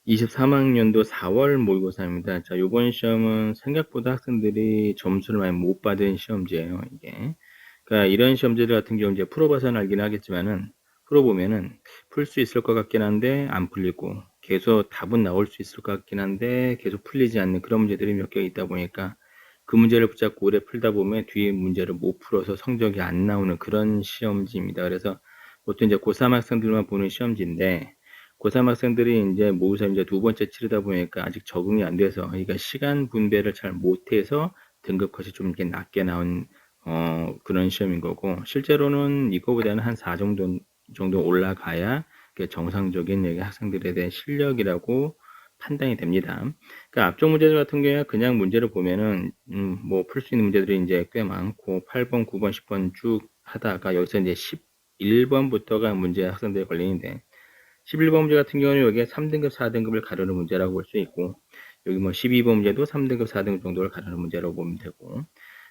23학년도 4월 모의고사입니다. 자, 요번 시험은 생각보다 학생들이 점수를 많이 못 받은 시험지예요, 이게. 그러니까 이런 시험지들 같은 경우 이제 풀어봐서는 알긴 하겠지만은, 풀어보면은 풀 수 있을 것 같긴 한데 안 풀리고, 계속 답은 나올 수 있을 것 같긴 한데 계속 풀리지 않는 그런 문제들이 몇 개 있다 보니까 그 문제를 붙잡고 오래 풀다 보면 뒤에 문제를 못 풀어서 성적이 안 나오는 그런 시험지입니다. 그래서 보통 이제 고3 학생들만 보는 시험지인데, 고3 학생들이 이제 모의고사 이제 두 번째 치르다 보니까 아직 적응이 안 돼서, 그러니까 시간 분배를 잘 못해서 등급 컷이 좀 이렇게 낮게 나온 그런 시험인 거고, 실제로는 이거보다는 한 4 정도 올라가야 그게 정상적인 여기 학생들에 대한 실력이라고 판단이 됩니다. 그러니까 앞쪽 문제들 같은 경우에 그냥 문제를 보면은 뭐 풀 수 있는 문제들이 이제 꽤 많고 8번, 9번, 10번 쭉 하다가 여기서 이제 11번부터가 문제 학생들이 걸리는데, 11번 문제 같은 경우는 여기에 3등급, 4등급을 가르는 문제라고 볼 수 있고, 여기 뭐 12번 문제도 3등급, 4등급 정도를 가르는 문제라고 보면 되고,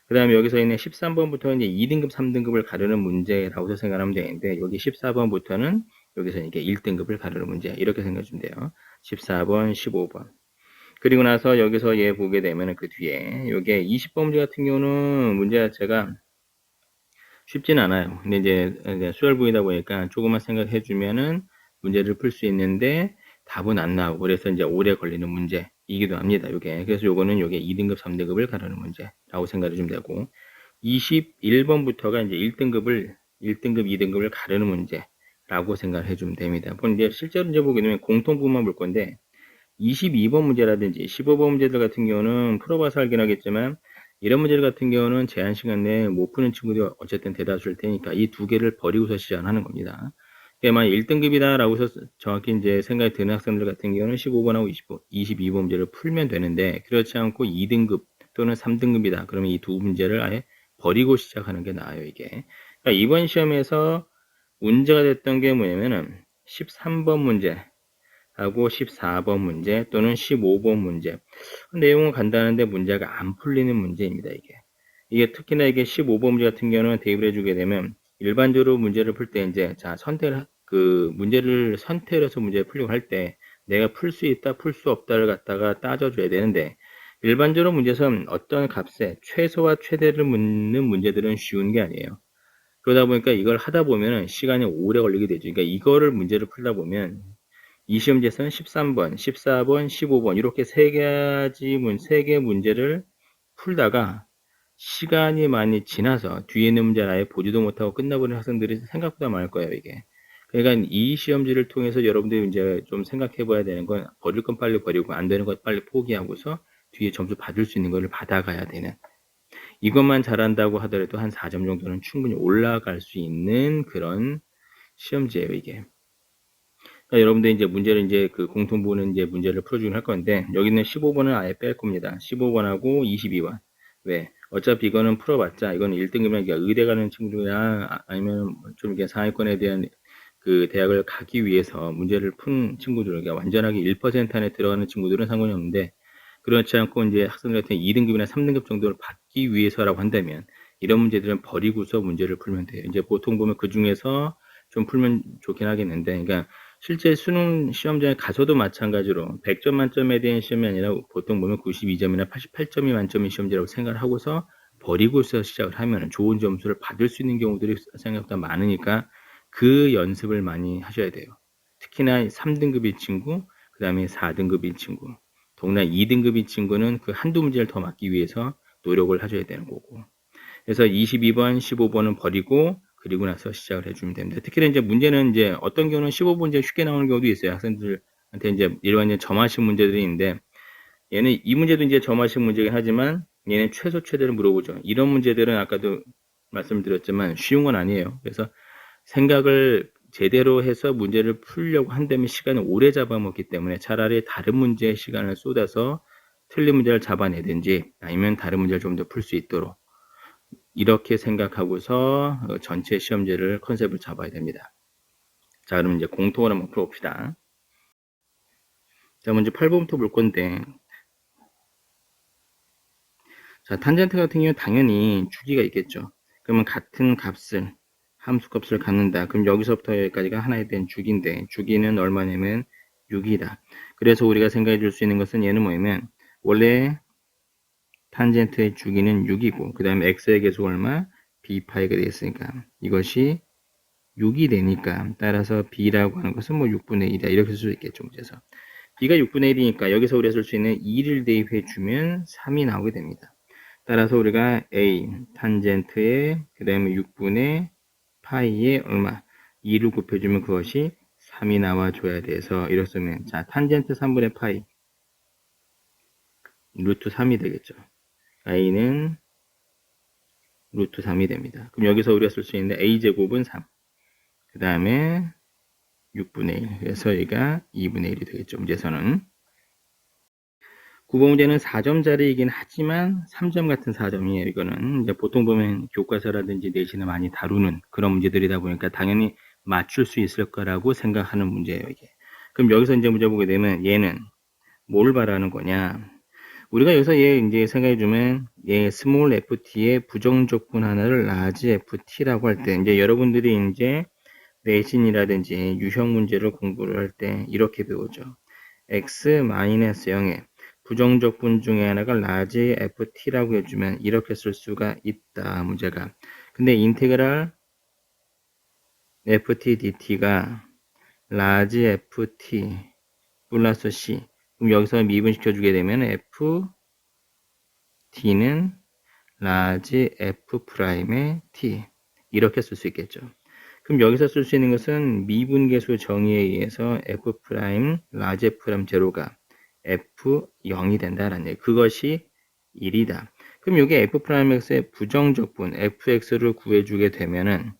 그 다음에 여기서 있는 13번부터는 이제 2등급, 3등급을 가르는 문제라고 생각하면 되는데, 여기 14번부터는 여기서 이게 1등급을 가르는 문제, 이렇게 생각하시면 돼요. 14번, 15번. 그리고 나서 여기서 얘 보게 되면 그 뒤에, 여기에 20번 문제 같은 경우는 문제 자체가 쉽진 않아요. 근데 이제 수열부이다 보니까 조금만 생각해 주면은 문제를 풀 수 있는데 답은 안 나오고, 그래서 이제 오래 걸리는 문제이기도 합니다. 요게. 그래서 요거는 요게 2등급, 3등급을 가르는 문제라고 생각해 주면 되고, 21번부터가 이제 1등급, 2등급을 가르는 문제라고 생각해 주면 됩니다. 이제 실제로 이제 보게 되면 공통부만 볼 건데, 22번 문제라든지 15번 문제들 같은 경우는 풀어봐서 알긴 하겠지만, 이런 문제들 같은 경우는 제한 시간 내에 못 푸는 친구들이 어쨌든 대다수일 테니까 이 두 개를 버리고서 시작하는 겁니다. 그러니까 만약 1등급이다라고 해서 정확히 이제 생각이 드는 학생들 같은 경우는 15번하고 22번 문제를 풀면 되는데, 그렇지 않고 2등급 또는 3등급이다. 그러면 이 두 문제를 아예 버리고 시작하는 게 나아요, 이게. 그러니까 이번 시험에서 문제가 됐던 게 뭐냐면은 13번 문제 하고 14번 문제 또는 15번 문제. 내용은 간단한데 문제가 안 풀리는 문제입니다, 이게 특히나 이게 15번 문제 같은 경우는 대입을 해주게 되면, 일반적으로 문제를 풀 때 이제 자, 문제를 선택해서 문제를 풀려고 할 때 내가 풀 수 있다, 풀 수 없다를 갖다가 따져줘야 되는데, 일반적으로 문제에서는 어떤 값에 최소와 최대를 묻는 문제들은 쉬운 게 아니에요. 그러다 보니까 이걸 하다 보면 시간이 오래 걸리게 되죠. 그러니까 이거를 문제를 풀다 보면 이 시험지에서는 13번, 14번, 15번 이렇게 세 개 문제를 풀다가 시간이 많이 지나서 뒤에 있는 문제를 아예 보지도 못하고 끝나버리는 학생들이 생각보다 많을 거예요, 이게. 그러니까 이 시험지를 통해서 여러분들이 이제 좀 생각해 봐야 되는 건, 버릴 건 빨리 버리고 안 되는 것 빨리 포기하고서 뒤에 점수 받을 수 있는 거를 받아가야 되는, 이것만 잘한다고 하더라도 한 4점 정도는 충분히 올라갈 수 있는 그런 시험지예요, 이게. 그러니까 여러분들 이제 문제를 이제 그 공통부는 이제 문제를 풀어주긴 할 건데, 여기는 15번은 아예 뺄 겁니다. 15번하고 22번. 왜? 어차피 이거는 풀어봤자, 이거는 1등급이나 의대 가는 친구들이나 아니면 좀 이게 상위권에 대한 그 대학을 가기 위해서 문제를 푼 친구들, 그러니까 완전하게 1% 안에 들어가는 친구들은 상관이 없는데, 그렇지 않고 이제 학생들 같은 2등급이나 3등급 정도를 받기 위해서라고 한다면, 이런 문제들은 버리고서 문제를 풀면 돼요. 이제 보통 보면 그 중에서 좀 풀면 좋긴 하겠는데, 그러니까 실제 수능 시험장에 가서도 마찬가지로 100점 만점에 대한 시험이 아니라 보통 보면 92점이나 88점이 만점인 시험지라고 생각을 하고서 버리고서 시작을 하면 좋은 점수를 받을 수 있는 경우들이 생각보다 많으니까 그 연습을 많이 하셔야 돼요. 특히나 3등급인 친구, 그 다음에 4등급인 친구, 더구나 2등급인 친구는 그 한두 문제를 더 맞기 위해서 노력을 하셔야 되는 거고. 그래서 22번, 15번은 버리고 그리고 나서 시작을 해주면 됩니다. 특히나 이제 문제는 이제 어떤 경우는 15번 문제 쉽게 나오는 경우도 있어요. 학생들한테 이제 일반적인 점화식 문제들이 있는데, 얘는 이 문제도 이제 점화식 문제긴 하지만 얘는 최소 최대를 물어보죠. 이런 문제들은 아까도 말씀드렸지만 쉬운 건 아니에요. 그래서 생각을 제대로 해서 문제를 풀려고 한다면 시간을 오래 잡아먹기 때문에 차라리 다른 문제에 시간을 쏟아서 틀린 문제를 잡아내든지 아니면 다른 문제를 좀 더 풀 수 있도록 이렇게 생각하고서 전체 시험지를 컨셉을 잡아야 됩니다. 자, 그럼 이제 공통을 한번 풀어봅시다. 자, 먼저 8번부터 볼 건데, 자, 탄젠트 같은 경우는 당연히 주기가 있겠죠. 그러면 같은 값을, 함수값을 갖는다. 그럼 여기서부터 여기까지가 하나에 대한 주기인데, 주기는 얼마냐면 6이다. 그래서 우리가 생각해 줄 수 있는 것은 얘는 뭐냐면 원래 탄젠트의 주기는 6이고 그 다음에 x의 계수가 얼마? b파이가 되겠으니까 이것이 6이 되니까 따라서 b라고 하는 것은 뭐 6분의 1이다 이렇게 쓸 수 있겠죠. 그래서 b가 6분의 1이니까 여기서 우리가 쓸 수 있는 2를 대입해 주면 3이 나오게 됩니다. 따라서 우리가 a 탄젠트의 그 다음에 6분의 파이에 얼마 2를 곱해주면 그것이 3이 나와줘야 돼서 이렇게 쓰면 자 탄젠트 3분의 파이 루트 3이 되겠죠. a는 루트 3이 됩니다. 그럼 여기서 우리가 쓸 수 있는 a제곱은 3. 그 다음에 6분의 1. 그래서 얘가 2분의 1이 되겠죠. 문제에서는. 9번 문제는 4점짜리이긴 하지만 3점 같은 4점이에요. 이거는 이제 보통 보면 교과서라든지 내신을 많이 다루는 그런 문제들이다 보니까 당연히 맞출 수 있을 거라고 생각하는 문제예요. 이게. 그럼 여기서 이제 문제 보게 되면 얘는 뭘 말하는 거냐? 우리가 여기서 얘 이제 생각해 주면 얘 스몰 ft의 부정적분 하나를 라지 ft라고 할 때 이제 여러분들이 이제 내신이라든지 유형 문제를 공부를 할 때 이렇게 배우죠. x-0의 부정적분 중에 하나가 라지 ft라고 해주면 이렇게 쓸 수가 있다. 문제가. 근데 인테그랄 ft dt가 라지 ft 플러스 c 그럼 여기서 미분시켜 주게 되면 ft는 라지 f 프라임의 t 이렇게 쓸 수 있겠죠. 그럼 여기서 쓸 수 있는 것은 미분계수 정의에 의해서 f 프라임 라지 f 프라임 제로가 f0이 된다라는 얘기. 그것이 1이다. 그럼 여기 f 프라임 x의 부정적분 fx를 구해주게 되면은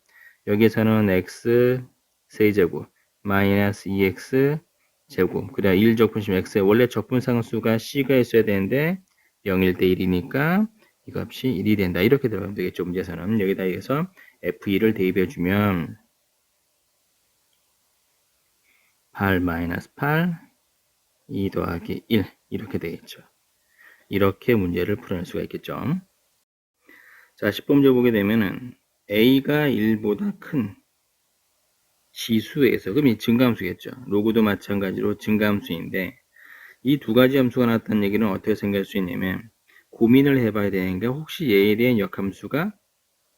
여기서는 x 세제곱 마이너스 2x 제곱 그래 1적분심 x의 원래 적분상수가 c가 있어야 되는데 0일 때 1이니까 이 값이 1이 된다. 이렇게 들어가면 되겠죠. 문제에서는 여기다 해서 f2를 대입해 주면 8 마이너스 8 2 더하기 1 이렇게 되겠죠. 이렇게 문제를 풀어낼 수가 있겠죠. 자 10번 문제 보게 되면은 a가 1보다 큰 지수에서 그럼 이 증가함수겠죠. 로그도 마찬가지로 증가함수인데 이 두 가지 함수가 나왔다는 얘기는 어떻게 생각할 수 있냐면 고민을 해봐야 되는 게 혹시 얘에 대한 역함수가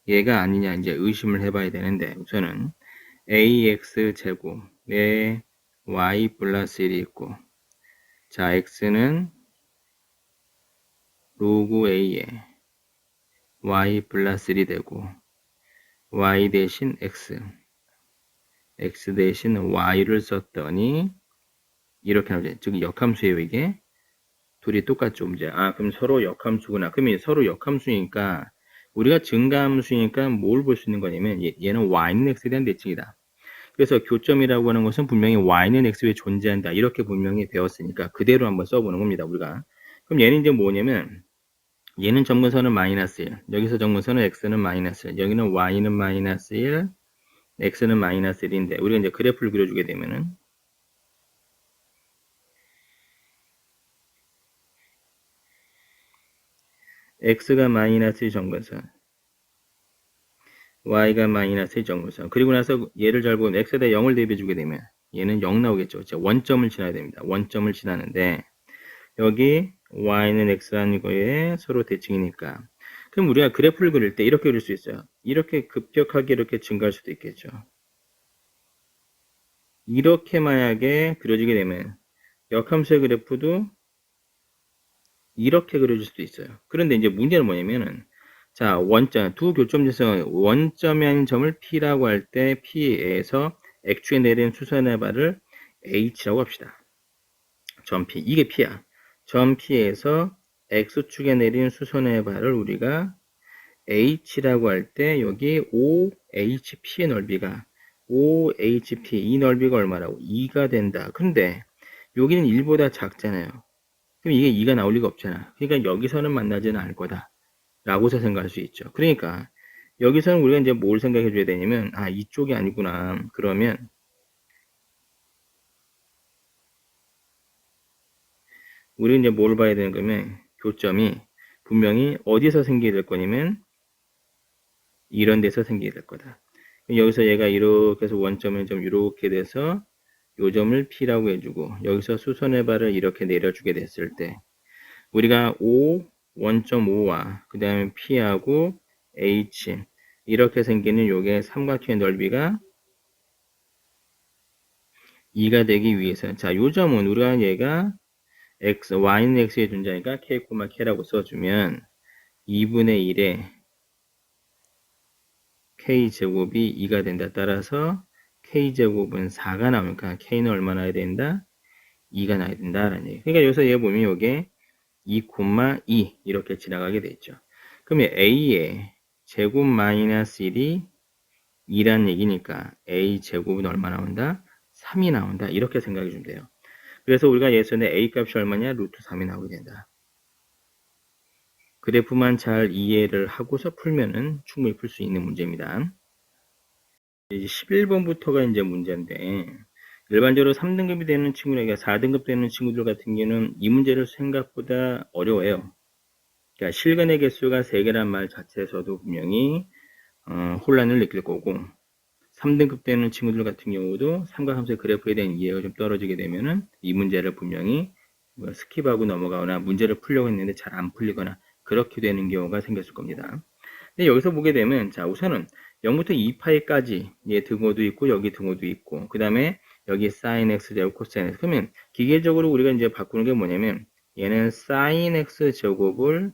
얘가 아니냐 이제 의심을 해봐야 되는데 우선은 ax 제곱에 y 플러스 1이 있고 자 x는 로그 a에 y 플러스 1이 되고 y 대신 x 대신 y를 썼더니 이렇게 나오죠. 즉 역함수예요 이게. 둘이 똑같죠 이제. 아 그럼 서로 역함수구나. 그러면 서로 역함수니까 우리가 증가함수니까 뭘 볼 수 있는 거냐면 얘는 y는 x에 대한 대칭이다. 그래서 교점이라고 하는 것은 분명히 y는 x에 존재한다. 이렇게 분명히 배웠으니까 그대로 한번 써보는 겁니다. 우리가. 그럼 얘는 이제 뭐냐면 얘는 점근선은 마이너스 1. 여기서 점근선은 x는 마이너스 1. 여기는 y는 마이너스 1. x는 마이너스 1인데 우리가 이제 그래프를 그려주게 되면은 x가 마이너스 1 점근선 y가 마이너스 1 점근선 그리고 나서 얘를 잘 보면 x에다 0을 대입해주게 되면 얘는 0 나오겠죠. 원점을 지나야 됩니다. 원점을 지나는데 여기 y는 x라는 거에 서로 대칭이니까 그럼 우리가 그래프를 그릴 때 이렇게 그릴 수 있어요. 이렇게 급격하게 이렇게 증가할 수도 있겠죠. 이렇게 만약에 그려지게 되면 역함수의 그래프도 이렇게 그려질 수도 있어요. 그런데 이제 문제는 뭐냐면은 자 원점 두 교점에서 원점이 아닌 점을 P라고 할 때 P에서 X축에 내린 수선의 발을 H라고 합시다. 점 P 이게 P야. 점 P에서 X축에 내린 수선의 발을 우리가 H라고 할 때 여기 OHP의 넓이가 OHP 이 넓이가 얼마라고? 2가 된다. 근데 여기는 1보다 작잖아요. 그럼 이게 2가 나올 리가 없잖아. 그러니까 여기서는 만나지는 않을 거다. 라고서 생각할 수 있죠. 그러니까 여기서는 우리가 이제 뭘 생각해 줘야 되냐면 아 이쪽이 아니구나. 그러면 우리는 이제 뭘 봐야 되는 거면 교점이 분명히 어디서 생기게 될 거냐면 이런 데서 생기게 될 거다. 여기서 얘가 이렇게 해서 원점을 좀 이렇게 돼서 요 점을 P라고 해주고 여기서 수선의 발을 이렇게 내려주게 됐을 때 우리가 O, 1.5와 그 다음에 P하고 H 이렇게 생기는 요게 삼각형의 넓이가 2가 되기 위해서 자, 요 점은 우리가 얘가 x, y는 x의 존재니까 k, k라고 써주면 2분의 1에 k제곱이 2가 된다. 따라서 k제곱은 4가 나오니까 k는 얼마나 나야 된다? 2가 나야 된다라는 얘기. 그러니까 여기서 얘 보면 요게 2,2 이렇게 지나가게 되죠. 그러면 a의 제곱 마이너스 1이 2란 얘기니까 a 제곱은 얼마 나온다? 3이 나온다. 이렇게 생각해 주면 돼요. 그래서 우리가 예전에 a 값이 얼마냐? 루트 3이 나오게 된다. 그래프만 잘 이해를 하고서 풀면은 충분히 풀 수 있는 문제입니다. 이제 11번부터가 이제 문제인데 일반적으로 3등급이 되는 친구들에게 4등급 되는 친구들 같은 경우는 이 문제를 생각보다 어려워요. 그러니까 실근의 개수가 3개란 말 자체에서도 분명히 혼란을 느낄 거고 3등급 되는 친구들 같은 경우도 삼각함수의 그래프에 대한 이해가 좀 떨어지게 되면은 이 문제를 분명히 스킵하고 넘어가거나 문제를 풀려고 했는데 잘 안 풀리거나 그렇게 되는 경우가 생겼을 겁니다. 근데 여기서 보게 되면 자 우선은 0부터 2파이까지 얘 등호도 있고 여기 등호도 있고 그 다음에 여기 sin x 제곱 코사인 x 그러면 기계적으로 우리가 이제 바꾸는 게 뭐냐면 얘는 sin x 제곱을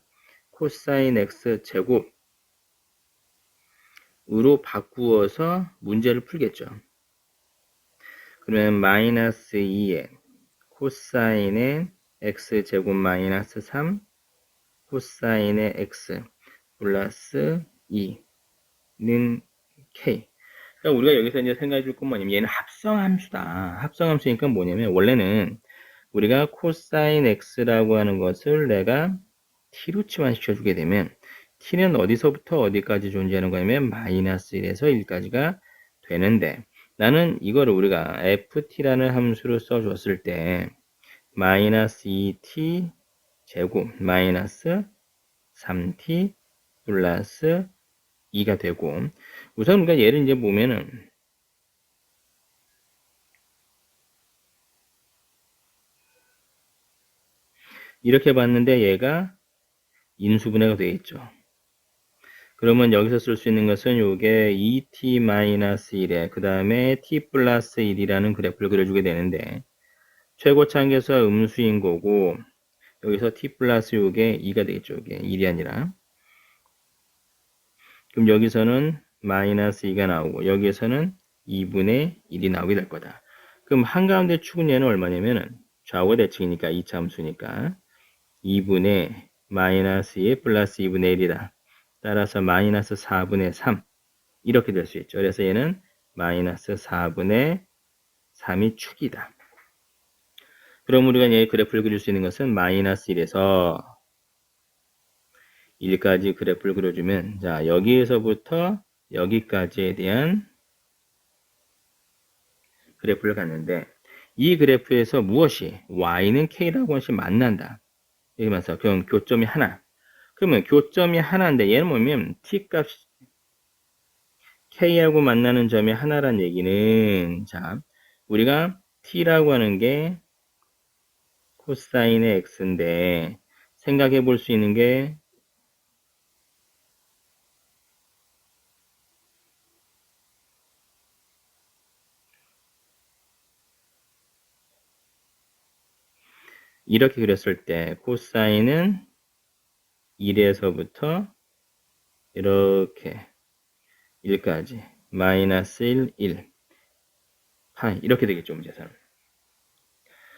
코사인 x 제곱 으로 바꾸어서 문제를 풀겠죠. 그러면 마이너스 2에 코사인의 x 제곱 마이너스 3 코사인의 x 플러스 2는 k. 그러니까 우리가 여기서 이제 생각해 줄 건 뭐냐면 얘는 합성함수다. 합성함수니까 뭐냐면 원래는 우리가 코사인 x라고 하는 것을 내가 t로 치환시켜 주게 되면 t는 어디서부터 어디까지 존재하는 거냐면 마이너스 1에서 1까지가 되는데 나는 이거를 우리가 ft라는 함수로 써줬을 때 마이너스 2t 제곱 마이너스 3t 플러스 2가 되고 우선 우리가 얘를 이제 보면은 이렇게 봤는데 얘가 인수분해가 되어 있죠. 그러면 여기서 쓸 수 있는 것은 요게 2t-1에 그 다음에 t 플러스 1이라는 그래프를 그려주게 되는데 최고차항에서 음수인 거고 여기서 t 플러스 요게 2가 되겠죠. 요게 1이 아니라 그럼 여기서는 마이너스 2가 나오고 여기에서는 2분의 1이 나오게 될 거다. 그럼 한가운데 축은 얘는 얼마냐면은 좌우가 대칭이니까 2차 함수니까 2분의 마이너스 2 플러스 2분의 1이다. 따라서 마이너스 4분의 3 이렇게 될 수 있죠. 그래서 얘는 마이너스 4분의 3이 축이다. 그럼 우리가 얘 그래프를 그릴 수 있는 것은 마이너스 1에서 1까지 그래프를 그려주면 자 여기에서부터 여기까지에 대한 그래프를 갖는데 이 그래프에서 무엇이 y는 k라고 하는 것이 만난다. 이러면서 그럼 교점이 하나. 그러면 교점이 하나인데 얘는 뭐냐면 t값 k하고 만나는 점이 하나란 얘기는 자 우리가 t라고 하는 게 코사인의 x인데 생각해 볼 수 있는 게 이렇게 그렸을 때 코사인은 1에서부터 이렇게 1까지 마이너스 1, 1 파이 이렇게 되겠죠 문제에서는.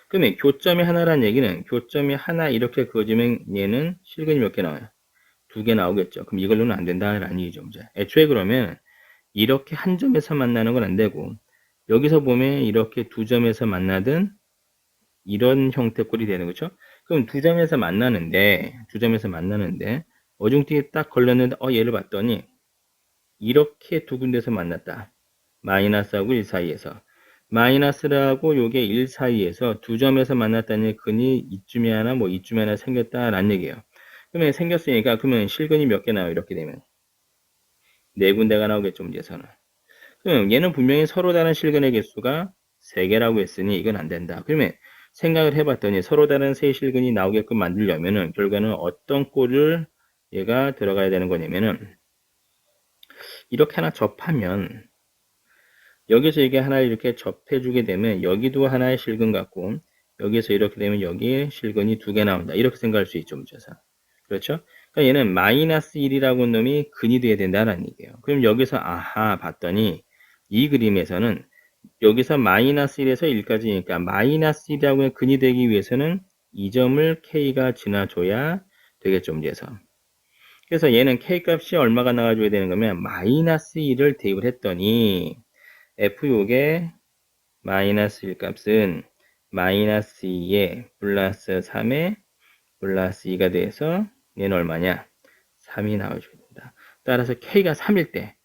그러면 교점이 하나란 얘기는 교점이 하나 이렇게 그어지면 얘는 실근이 몇 개 나와요? 2개 나오겠죠. 그럼 이걸로는 안 된다라는 얘기죠 문제. 애초에 그러면 이렇게 한 점에서 만나는 건 안 되고 여기서 보면 이렇게 두 점에서 만나든 이런 형태꼴이 되는 거죠. 그럼 두 점에서 만나는데 어중뛰게 딱 걸렸는데 얘를 봤더니 이렇게 두 군데서 만났다. 마이너스하고 1 사이에서 마이너스라고 요게 1 사이에서 두 점에서 만났다니 근이 이쯤에 하나 뭐 이쯤에 하나 생겼다라는 얘기예요. 그러면 생겼으니까 그러면 실근이 몇 개 나와요? 이렇게 되면 네 군데가 나오겠죠 문제에서는. 그럼 얘는 분명히 서로 다른 실근의 개수가 3개라고 했으니 이건 안 된다. 그러면 생각을 해봤더니 서로 다른 세 실근이 나오게끔 만들려면은 결과는 어떤 꼴을 얘가 들어가야 되는 거냐면은 이렇게 하나 접하면 여기서 이게 하나 이렇게 접해주게 되면 여기도 하나의 실근 같고 여기서 이렇게 되면 여기에 실근이 2개 나온다. 이렇게 생각할 수 있죠, 문제에서. 그렇죠? 그러니까 얘는 마이너스 1이라고 하는 놈이 근이 돼야 된다는 얘기예요. 그럼 여기서 아하 봤더니 이 그림에서는 여기서 마이너스 1에서 1까지니까 마이너스 1이라고 하는 근이 되기 위해서는 이 점을 K가 지나줘야 되겠죠, 문제에서. 그래서 얘는 K 값이 얼마가 나와줘야 되는 거면 마이너스 1을 대입을 했더니 F 요게 마이너스 1 값은 마이너스 2에 플러스 3에 플러스 2가 돼서 얘는 얼마냐? 3이 나와줘야 된다. 따라서 K가 3일 때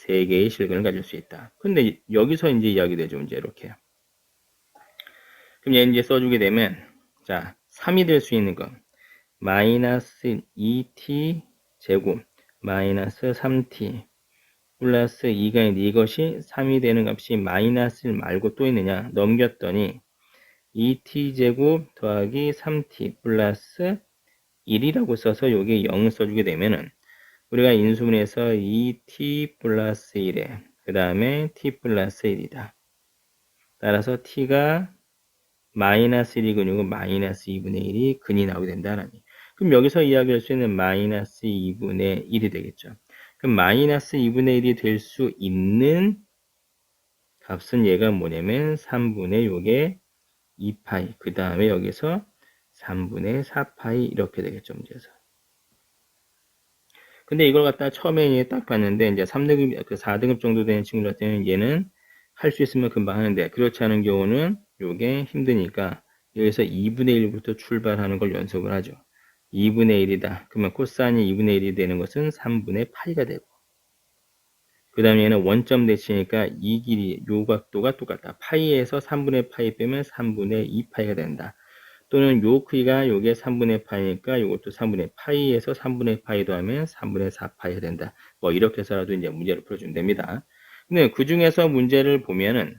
3개의 실근을 가질 수 있다. 근데 여기서 이제 이야기되죠. 이제 이렇게. 그럼 얘 이제 써주게 되면, 자, 3이 될 수 있는 건, 마이너스 2t 제곱, 마이너스 3t, 플러스 2가 있는데 이것이 3이 되는 값이 마이너스 1 말고 또 있느냐? 넘겼더니, 2t 제곱 더하기 3t 플러스 1이라고 써서 여기 0을 써주게 되면은 우리가 인수분해서 2t 플러스 1에 그 다음에 t 플러스 1이다. 따라서 t가 마이너스 1이 근이고 마이너스 2분의 1이 근이 나오게 된다는 얘기. 그럼 여기서 이야기할 수 있는 마이너스 2분의 1이 되겠죠. 그럼 마이너스 2분의 1이 될 수 있는 값은 얘가 뭐냐면 3분의 요게 2파이 그 다음에 여기서 3분의 4파이 이렇게 되겠죠. 문제에서. 근데 이걸 갖다 처음에 딱 봤는데 이제 3등급, 4등급 정도 되는 친구 같은 얘는 할 수 있으면 금방 하는데 그렇지 않은 경우는 요게 힘드니까 여기서 2분의 1부터 출발하는 걸 연습을 하죠. 2분의 1이다. 그러면 코사인이 2분의 1이 되는 것은 3분의 파이가 되고 그 다음에 얘는 원점 대치니까 이 길이 요 각도가 똑같다. 파이에서 3분의 파이 빼면 3분의 2파이가 된다. 또는 요 크기가 요게 3분의 파이니까 요것도 3분의 파이에서 3분의 파이 더하면 3분의 4파이가 된다. 뭐 이렇게 해서라도 이제 문제를 풀어주면 됩니다. 근데 그 중에서 문제를 보면은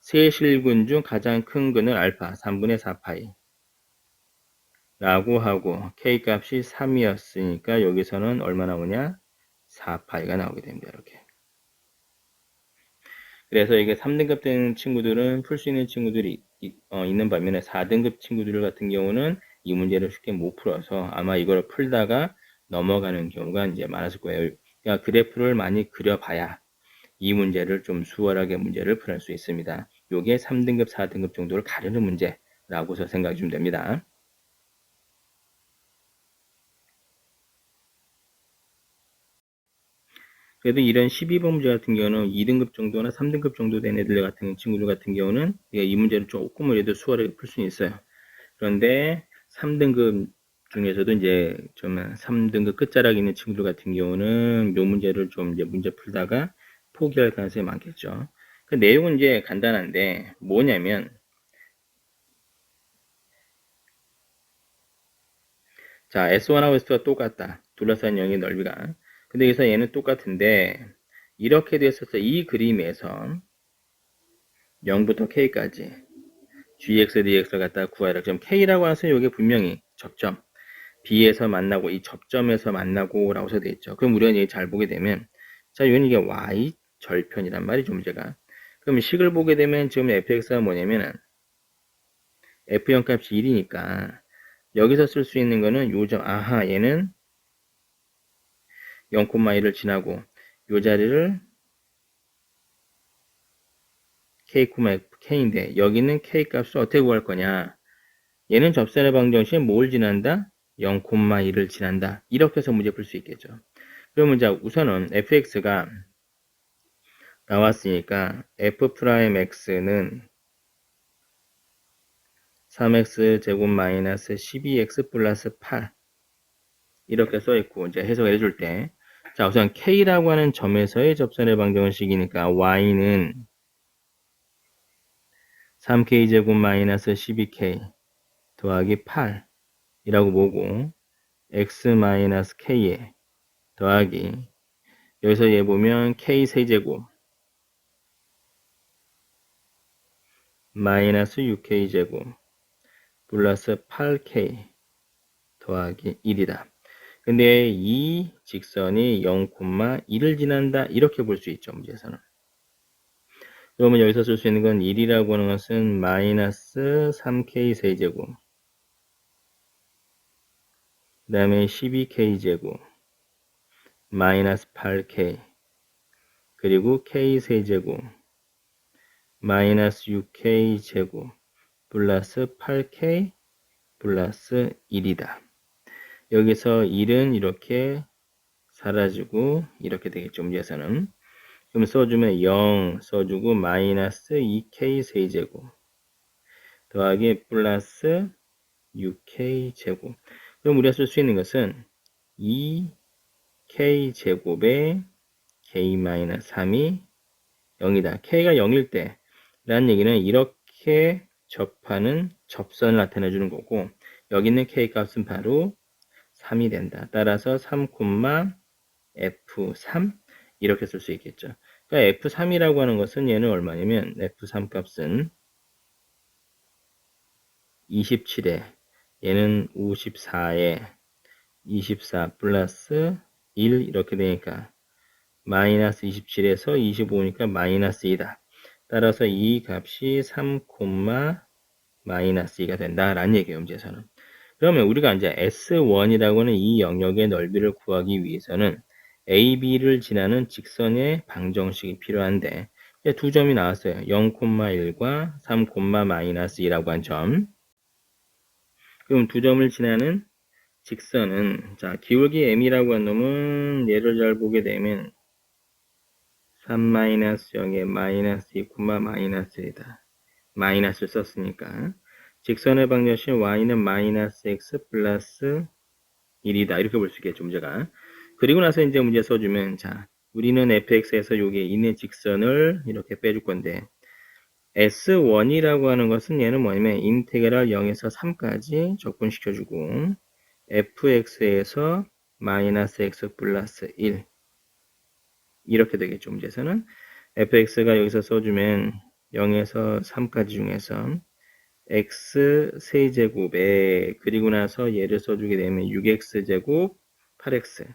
세 실근 중 가장 큰 근을 알파 3분의 4파이 라고 하고 K 값이 3이었으니까 여기서는 얼마 나오냐? 4파이가 나오게 됩니다. 이렇게. 그래서 이게 3등급 되는 친구들은 풀 수 있는 친구들이 있는 반면에 4등급 친구들 같은 경우는 이 문제를 쉽게 못 풀어서 아마 이걸 풀다가 넘어가는 경우가 이제 많았을 거예요. 그러니까 그래프를 많이 그려봐야 이 문제를 좀 수월하게 문제를 풀 수 있습니다. 요게 3등급, 4등급 정도를 가르는 문제라고서 생각해 주면 됩니다. 그래도 이런 12번 문제 같은 경우는 2등급 정도나 3등급 정도 된 애들 같은 친구들 같은 경우는 이 문제를 조금이라도 수월하게 풀 수는 있어요. 그런데 3등급 중에서도 이제 좀 3등급 끝자락에 있는 친구들 같은 경우는 이 문제를 좀 이제 문제 풀다가 포기할 가능성이 많겠죠. 그 내용은 이제 간단한데 뭐냐면 자 S1하고 S2가 똑같다. 둘러싼 영의 넓이가. 근데 여기서 얘는 똑같은데 이렇게 됐었어. 이 그림에서 0부터 K까지 GX, DX를 갖다가 구하라. 그럼 K라고 하는 수는 이게 분명히 접점. B에서 만나고 이 접점에서 만나고 라고 써져 있죠. 그럼 우리가 이제 잘 보게 되면 자, 이건 이게 Y 절편이란 말이죠, 문제가. 그럼 식을 보게 되면 지금 fx가 뭐냐면은 f0 값이 1이니까 여기서 쓸 수 있는 거는 요점 아하 얘는 0,1을 지나고 요 자리를 k, k인데 여기는 k 값을 어떻게 구할 거냐? 얘는 접선의 방정식에 뭘 지난다? 0,1을 지난다. 이렇게 해서 문제 풀 수 있겠죠. 그러면 자 우선은 fx가 나왔으니까 f'x는 3x 제곱 마이너스 12x 플러스 8 이렇게 써있고 이제 해석을 해줄 때 자 우선 k라고 하는 점에서의 접선의 방정식이니까 y는 3k 제곱 마이너스 12k 더하기 8 이라고 보고 x 마이너스 k에 더하기 여기서 얘 보면 k 세제곱 마이너스 6k 제곱 플러스 8k 더하기 1이다. 근데 이 직선이 0,1을 지난다. 이렇게 볼 수 있죠. 문제에서는. 그러면 여기서 쓸 수 있는 건 1이라고 하는 것은 마이너스 3k 세제곱 그 다음에 12k 제곱 마이너스 8k 그리고 k 세제곱 마이너스 6k 제곱 플러스 8k 플러스 1이다. 여기서 1은 이렇게 사라지고 이렇게 되겠죠. 문제에서는. 그럼 써주면 0 써주고 마이너스 2k 세제곱 더하기 플러스 6k 제곱. 그럼 우리가 쓸 수 있는 것은 2k 제곱에 k-3이 0이다. k가 0일 때 라는 얘기는 이렇게 접하는 접선을 나타내 주는 거고 여기 있는 k 값은 바로 3이 된다. 따라서 3, F3 이렇게 쓸 수 있겠죠. 그러니까 F3이라고 하는 것은 얘는 얼마냐면 F3 값은 27에 얘는 54에 24 플러스 1 이렇게 되니까 마이너스 27에서 25니까 마이너스 2다. 따라서 이 값이 3, 마이너스 2가 된다라는 얘기예요. 문제에서는. 그러면 우리가 이제 S1이라고 하는 이 영역의 넓이를 구하기 위해서는 AB를 지나는 직선의 방정식이 필요한데 두 점이 나왔어요. 0,1과 3, 마이너스 2라고 한 점. 그럼 두 점을 지나는 직선은 자 기울기 M이라고 한 놈은 얘를 잘 보게 되면 3-0에 마이너스 2, 마이너스 1이다. 마이너스를 썼으니까 직선의 방정식 y는 마이너스 x 플러스 1이다. 이렇게 볼 수 있겠죠. 문제가. 그리고 나서 이제 문제 써주면 자 우리는 fx에서 여기에 있는 직선을 이렇게 빼줄 건데 S1이라고 하는 것은 얘는 뭐냐면 인테그랄 0에서 3까지 적분시켜주고 fx에서 마이너스 x 플러스 1 이렇게 되겠죠. 문제에서는 fx가 여기서 써주면 0에서 3까지 중에서 x 세제곱에 그리고 나서 얘를 써주게 되면 6x제곱 8x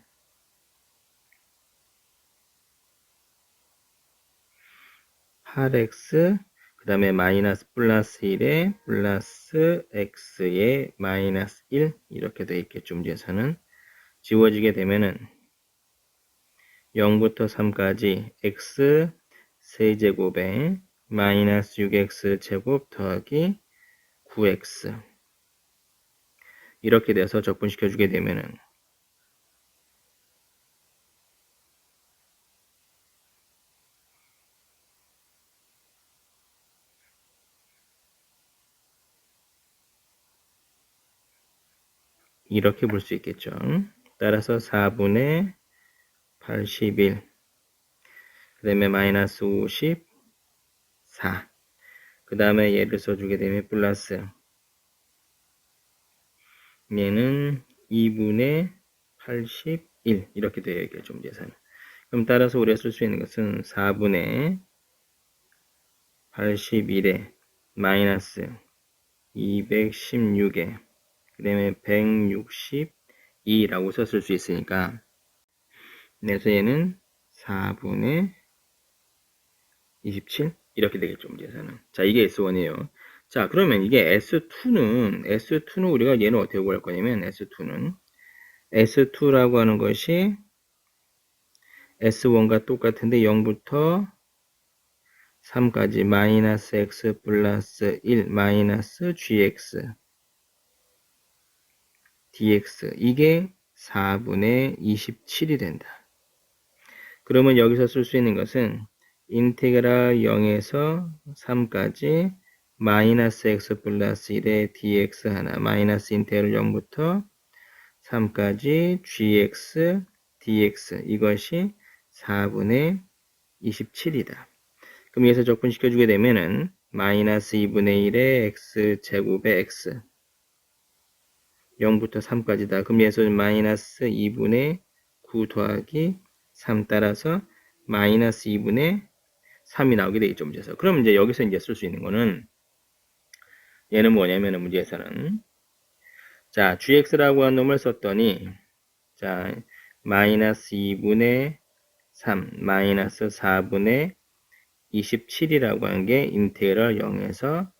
그 다음에 마이너스 플러스 1에 플러스 x에 마이너스 1 이렇게 되어 있겠죠. 문제에서는 지워지게 되면은 0부터 3까지 x 세제곱에 마이너스 6x 제곱 더하기 9x 이렇게 돼서 적분시켜 주게 되면은 이렇게 볼 수 있겠죠. 따라서 4분의 81 그 다음에 마이너스 54 그 다음에 얘를 써주게 되면 플러스 얘는 2분의 81 이렇게 되어 있겠죠. 문제에서는. 그럼 따라서 우리가 쓸 수 있는 것은 4분의 81에 마이너스 216에 그 다음에 162라고 썼을 수 있으니까 그래서 얘는 4분의 27 이렇게 되겠죠. 문제에서는. 자 이게 S1이에요. 자 그러면 이게 S2는 우리가 얘는 어떻게 구할 거냐면 S2라고 하는 것이 S1과 똑같은데 0부터 3까지 마이너스 x 플러스 1 마이너스 gx dx 이게 4분의 27이 된다. 그러면 여기서 쓸 수 있는 것은 인테그랄 0에서 3까지 마이너스 x 플러스 1의 dx 하나 마이너스 인테그랄 0부터 3까지 gx dx 이것이 4분의 27이다. 그럼 여기서 적분시켜주게 되면은 마이너스 2분의 1의 x제곱의 x 0부터 3까지다. 그럼 여기서 마이너스 2분의 9 더하기 3 따라서 마이너스 2분의 3이 나오게 되겠죠. 문제에서. 그럼 이제 여기서 이제 쓸 수 있는 거는 얘는 뭐냐면 문제에서는 자 gx라고 한 놈을 썼더니 자 마이너스 2분의 3 마이너스 4분의 27이라고 한 게 인테그럴 0에서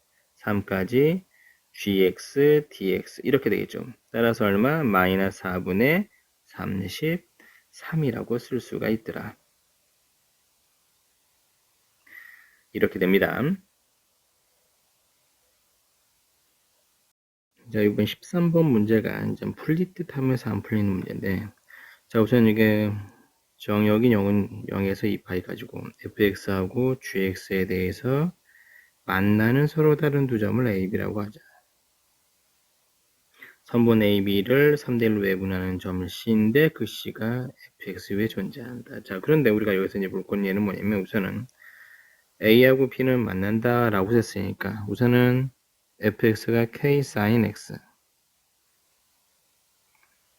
3까지 gx dx 이렇게 되겠죠. 따라서 얼마? 마이너스 4분의 33이라고 쓸 수가 있더라. 이렇게 됩니다. 자, 이번 13번 문제가 좀 풀릴 듯 하면서 안 풀리는 문제인데, 자, 우선 이게 정역인 0은 0에서 2파이 가지고 fx하고 gx에 대해서 만나는 서로 다른 두 점을 a, b라고 하자. 선분 a, b를 3대1로 외분하는 점 c인데 그 c가 fx 위에 존재한다. 자, 그런데 우리가 여기서 이제 볼 건 얘는 뭐냐면 우선은 a하고 b는 만난다라고 했으니까 우선은 fx가 k sin x,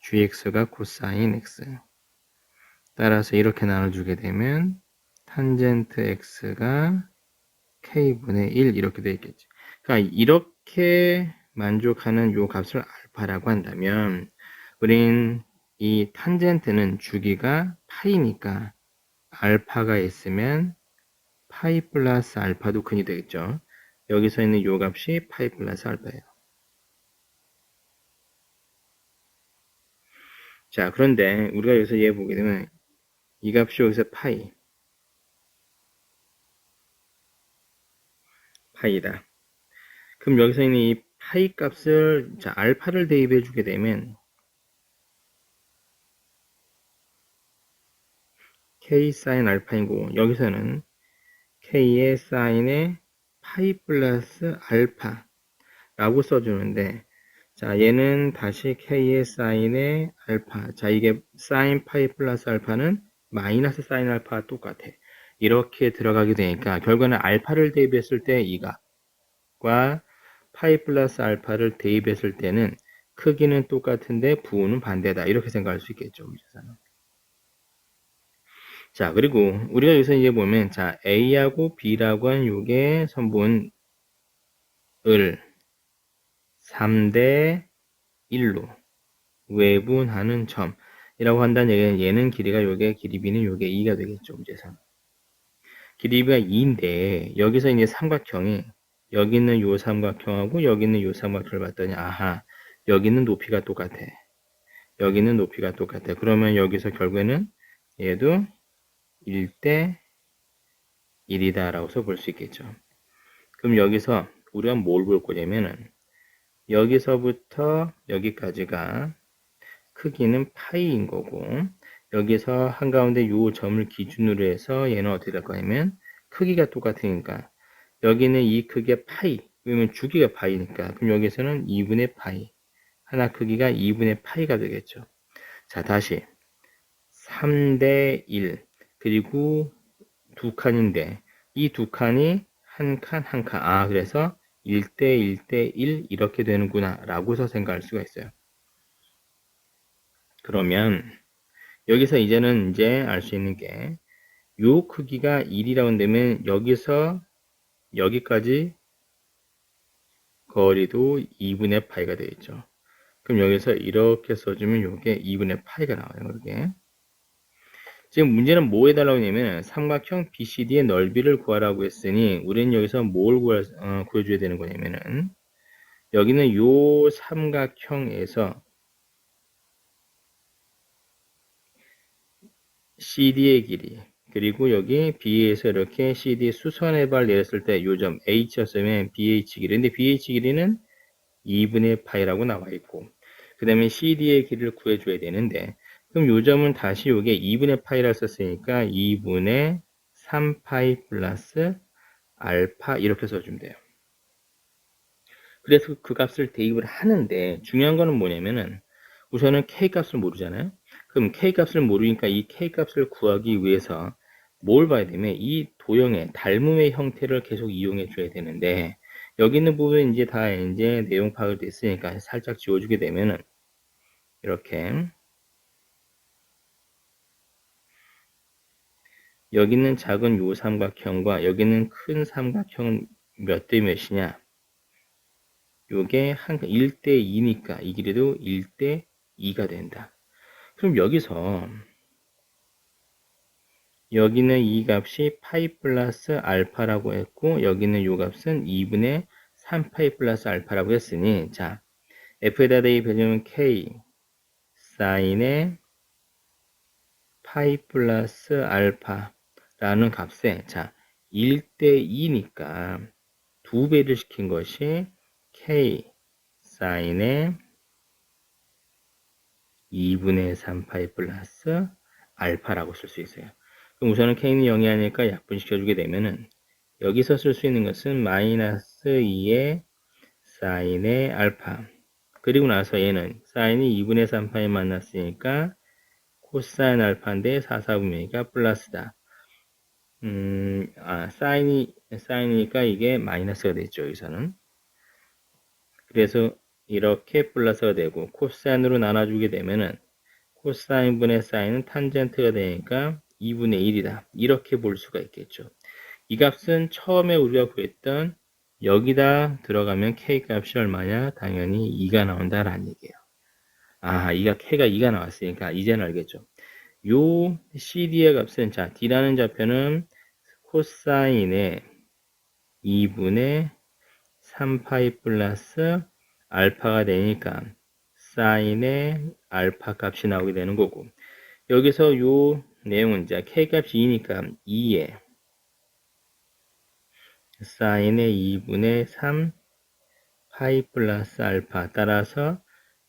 gx가 코사인 x. 따라서 이렇게 나눠주게 되면 탄젠트 x가 k분의 1 이렇게 되어 있겠죠. 그러니까 이렇게 만족하는 요 값을 알파라고 한다면 우린 이 탄젠트는 주기가 파이니까 알파가 있으면 파이 플러스 알파도 근이 되겠죠. 여기서 있는 요 값이 파이 플러스 알파예요. 자, 그런데 우리가 여기서 얘 보게 되면 이 값이 여기서 파이다. 그럼 여기서 있는 이 파이 값을 자 알파를 대입해 주게 되면 k 사인 알파인 거고 여기서는 k의 사인에 파이 플러스 알파라고 써주는데 자 얘는 다시 k의 사인에 알파 자 이게 사인 파이 플러스 알파는 마이너스 사인 알파와 똑같아. 이렇게 들어가게 되니까 결과는 알파를 대입했을 때 이 값과 파이 플러스 알파를 대입했을 때는 크기는 똑같은데 부호는 반대다. 이렇게 생각할 수 있겠죠. 자, 그리고 우리가 여기서 이제 보면 자, A하고 B라고 한 요게 선분을 3대 1로 외분하는 점이라고 한다는 얘기는 얘는 길이가 요게 길이 B는 요게 2가 되겠죠. 문제상. 길이 B가 2인데 여기서 이제 삼각형이 여기 있는 요 삼각형하고 여기 있는 요 삼각형을 봤더니 아하 여기 있는 높이가 똑같아. 여기 있는 높이가 똑같아. 그러면 여기서 결국에는 얘도 1대 1이다라고 볼 수 있겠죠. 그럼 여기서 우리가 뭘 볼 거냐면은 여기서부터 여기까지가 크기는 파이인 거고 여기서 한가운데 요 점을 기준으로 해서 얘는 어떻게 될 거냐면 크기가 똑같으니까 여기는 이 크기가 파이 왜냐면 주기가 파이니까 그럼 여기서는 2분의 파이 하나 크기가 2분의 파이가 되겠죠. 자 다시 3대 1 그리고 두 칸인데 이 두 칸이 한 칸 한 칸 그래서 1대 1대 1 이렇게 되는구나 라고서 생각할 수가 있어요. 그러면 여기서 이제는 이제 알 수 있는 게 요 크기가 1이라고 한다면 여기서 여기까지 거리도 2분의 파이가 되겠죠. 그럼 여기서 이렇게 써주면 요게 2분의 파이가 나와요. 그게 지금 문제는 뭐 해달라고 하냐면 삼각형 BCD의 넓이를 구하라고 했으니 우리는 여기서 뭘 구해줘야 되는 거냐면은 여기는 요 삼각형에서 CD의 길이 그리고 여기 B에서 이렇게 CD 수선의 발 내렸을 때 요점 H였으면 BH 길이 근데 BH 길이는 2분의 파이라고 나와 있고 그 다음에 CD의 길이를 구해줘야 되는데 그럼 요점은 다시 요게 2분의 파이라 썼으니까 2분의 3파이 플러스 알파 이렇게 써주면 돼요. 그래서 그 값을 대입을 하는데 중요한 거는 뭐냐면은 우선은 K 값을 모르잖아요. 그럼 K 값을 모르니까 이 K 값을 구하기 위해서 뭘 봐야 되면 이 도형의 닮음의 형태를 계속 이용해 줘야 되는데 여기 있는 부분 이제 다 이제 내용 파악이 됐으니까 살짝 지워주게 되면은 이렇게 여기 있는 작은 요 삼각형과 여기 있는 큰 삼각형은 몇 대 몇이냐 요게 1대 2니까 이 길이도 1대 2가 된다. 그럼 여기서 여기는 이 값이 파이 플러스 알파라고 했고 여기는 요 값은 2분의 3파이 플러스 알파라고 했으니 자 f에다 대입 해주면 k 사인의 파이 플러스 알파라는 값에 자 1대 2니까 2배를 시킨 것이 k 사인의 2분의 3파이 플러스 알파라고 쓸 수 있어요. 그럼 우선은 k는 0이 아니니까 약분시켜주게 되면은 여기서 쓸 수 있는 것은 마이너스 2의 사인의 알파 그리고 나서 얘는 사인이 2분의 3파에 만났으니까 코사인 알파인데 4, 4분의2가 플러스다. 사인이니까 이게 마이너스가 됐죠, 여기서는. 그래서 이렇게 플러스가 되고, 코사인으로 나눠주게 되면은, 코사인 분의 사인은 탄젠트가 되니까 2분의 1이다. 이렇게 볼 수가 있겠죠. 이 값은 처음에 우리가 구했던 여기다 들어가면 k 값이 얼마냐? 당연히 2가 나온다라는 얘기예요. k가 2가 나왔으니까 이제는 알겠죠. 요 CD의 값은 자 D라는 좌표는 코사인의 2분의 3파이 플러스 알파가 되니까 사인의 알파 값이 나오게 되는 거고 여기서 요 내용은 자 K 값이 2니까 2에 사인의 2분의 3 파이 플러스 알파 따라서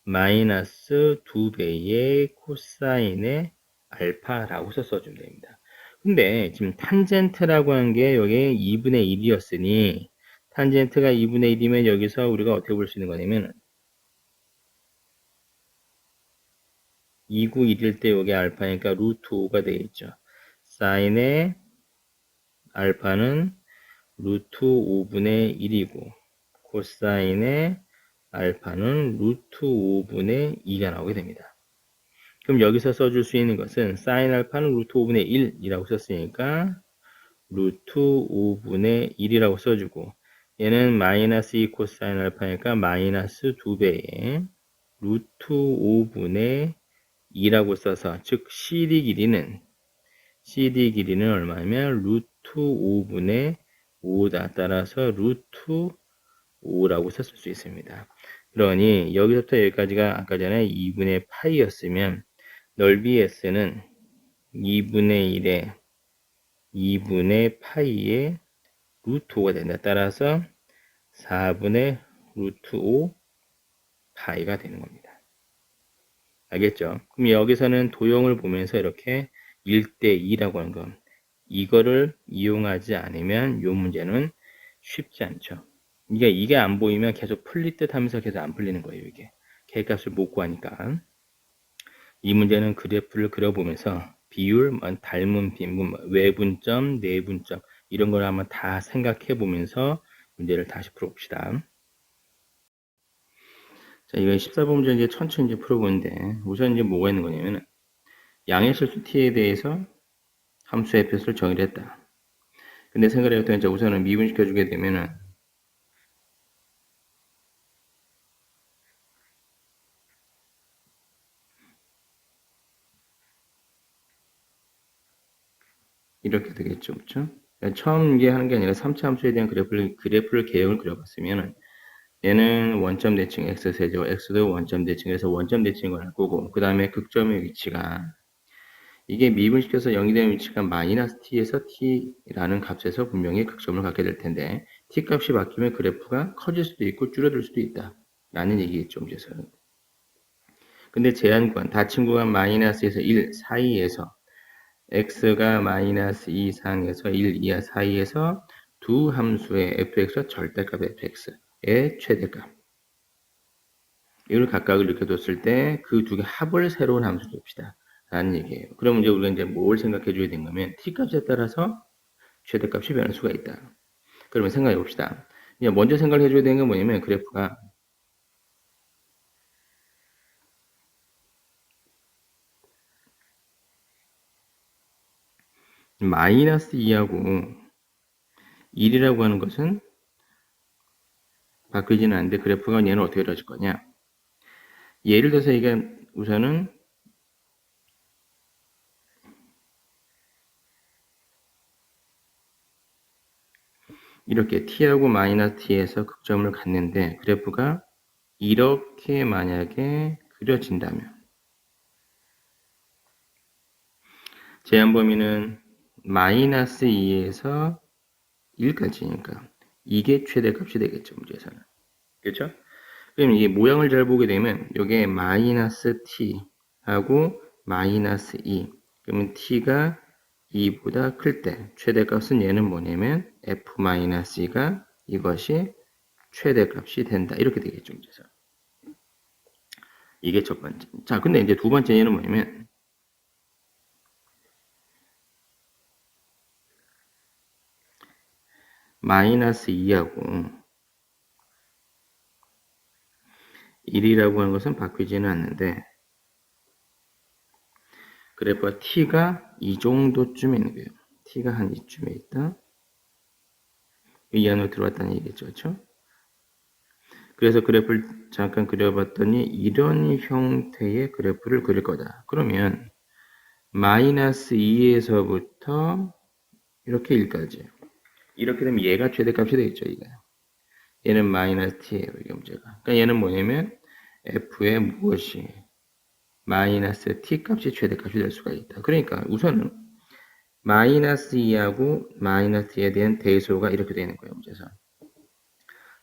마이너스 2배의 코사인의 알파라고 써주면 됩니다. 근데 지금 탄젠트라고 한 게 여기 2분의 1이었으니 탄젠트가 2분의 1이면 여기서 우리가 어떻게 볼 수 있는 거냐면 2, 9, 1일 때 여기 알파니까 루트 5가 되겠죠. 사인의 알파는 루트 5분의 1이고 코사인의 알파는 루트 5분의 2가 나오게 됩니다. 그럼 여기서 써줄 수 있는 것은 사인 알파는 루트 5분의 1이라고 썼으니까 루트 5분의 1이라고 써주고 얘는 마이너스 2 코사인 알파니까 마이너스 2배의 루트 5분의 2라고 써서 즉 CD 길이는 얼마냐면 루트 5분의 5다. 따라서 루트 5라고 썼을 수 있습니다. 그러니 여기서부터 여기까지가 아까 전에 2분의 파이였으면 넓이 S는 2분의 1에 2분의 파이의 루트 5가 된다. 따라서 4분의 루트 5 파이가 되는 겁니다. 알겠죠? 그럼 여기서는 도형을 보면서 이렇게 1대 2라고 하는 거 이거를 이용하지 않으면 이 문제는 쉽지 않죠. 이게 안 보이면 계속 풀릴 듯 하면서 계속 안 풀리는 거예요. 이게 K값을 못 구하니까 이 문제는 그래프를 그려보면서 비율, 닮은 빈분, 외분점, 내분점 이런 걸 한번 다 생각해 보면서 문제를 다시 풀어봅시다. 자, 이거 14번 문제 이제 천천히 이제 풀어보는데 우선 이제 뭐가 있는 거냐면 양의 실수 t에 대해서 함수 fs를 정의를 했다. 근데 생각을 해봤더니 이제 우선은 미분시켜주게 되면은 이렇게 되겠죠, 그렇죠? 그러니까 처음 이게 하는 게 아니라 3차 함수에 대한 그래프를 개형을 그려봤으면은 얘는 원점 대칭 x세제곱 x도 원점 대칭에서 원점 대칭을 할 거고 그 다음에 극점의 위치가 이게 미분시켜서 0이 되는 위치가 마이너스 t에서 t라는 값에서 분명히 극점을 갖게 될 텐데 t 값이 바뀌면 그래프가 커질 수도 있고 줄어들 수도 있다 라는 얘기겠죠, 문제에서는. 근데 제한구간 닫힌 구간 마이너스에서 1 사이에서 x가 마이너스 2 이상에서 1 이하 사이에서 두 함수의 fx와 절대값 fx의 최대값 이걸 각각을 이렇게 뒀을 때 그 두 개 합을 새로운 함수 둡시다 라는 얘기예요. 그럼 이제 우리가 이제 뭘 생각해 줘야 되냐면 t값에 따라서 최대값이 변할 수가 있다. 그러면 생각해 봅시다. 먼저 생각해 줘야 되는 건 뭐냐면 그래프가 마이너스 2하고 1이라고 하는 것은 바뀌지는 않는데 그래프가 얘는 어떻게 그려질 거냐. 예를 들어서 이게 우선은 이렇게 t하고 마이너스 t에서 극점을 갖는데 그래프가 이렇게 만약에 그려진다면 제한 범위는 마이너스 2에서 1까지니까 이게 최대값이 되겠죠, 문제에서는. 그렇죠? 그럼 이게 모양을 잘 보게 되면 이게 마이너스 t하고 마이너스 2. 그러면 t가 2보다 클 때 최대값은 얘는 뭐냐면 f-2가 이것이 최대값이 된다. 이렇게 되겠죠, 문제에서. 이게 첫 번째. 자, 근데 이제 두 번째 얘는 뭐냐면 마이너스 2하고 1이라고 하는 것은 바뀌지는 않는데 그래프가 t가 이 정도쯤에 있는 거예요. t가 한 이쯤에 있다. 이 안으로 들어왔다는 얘기겠죠. 그렇죠? 그래서 그래프를 잠깐 그려봤더니 이런 형태의 그래프를 그릴 거다. 그러면 마이너스 2에서부터 이렇게 1까지. 이렇게 되면 얘가 최대값이 되겠죠. 얘는 마이너스 t예요. 이게 문제가. 그러니까 얘는 뭐냐면 f의 무엇이 마이너스 t 값이 최대값이 될 수가 있다. 그러니까 우선은 마이너스 2하고 마이너스 t에 대한 대소가 이렇게 되는 거예요. 문제에서.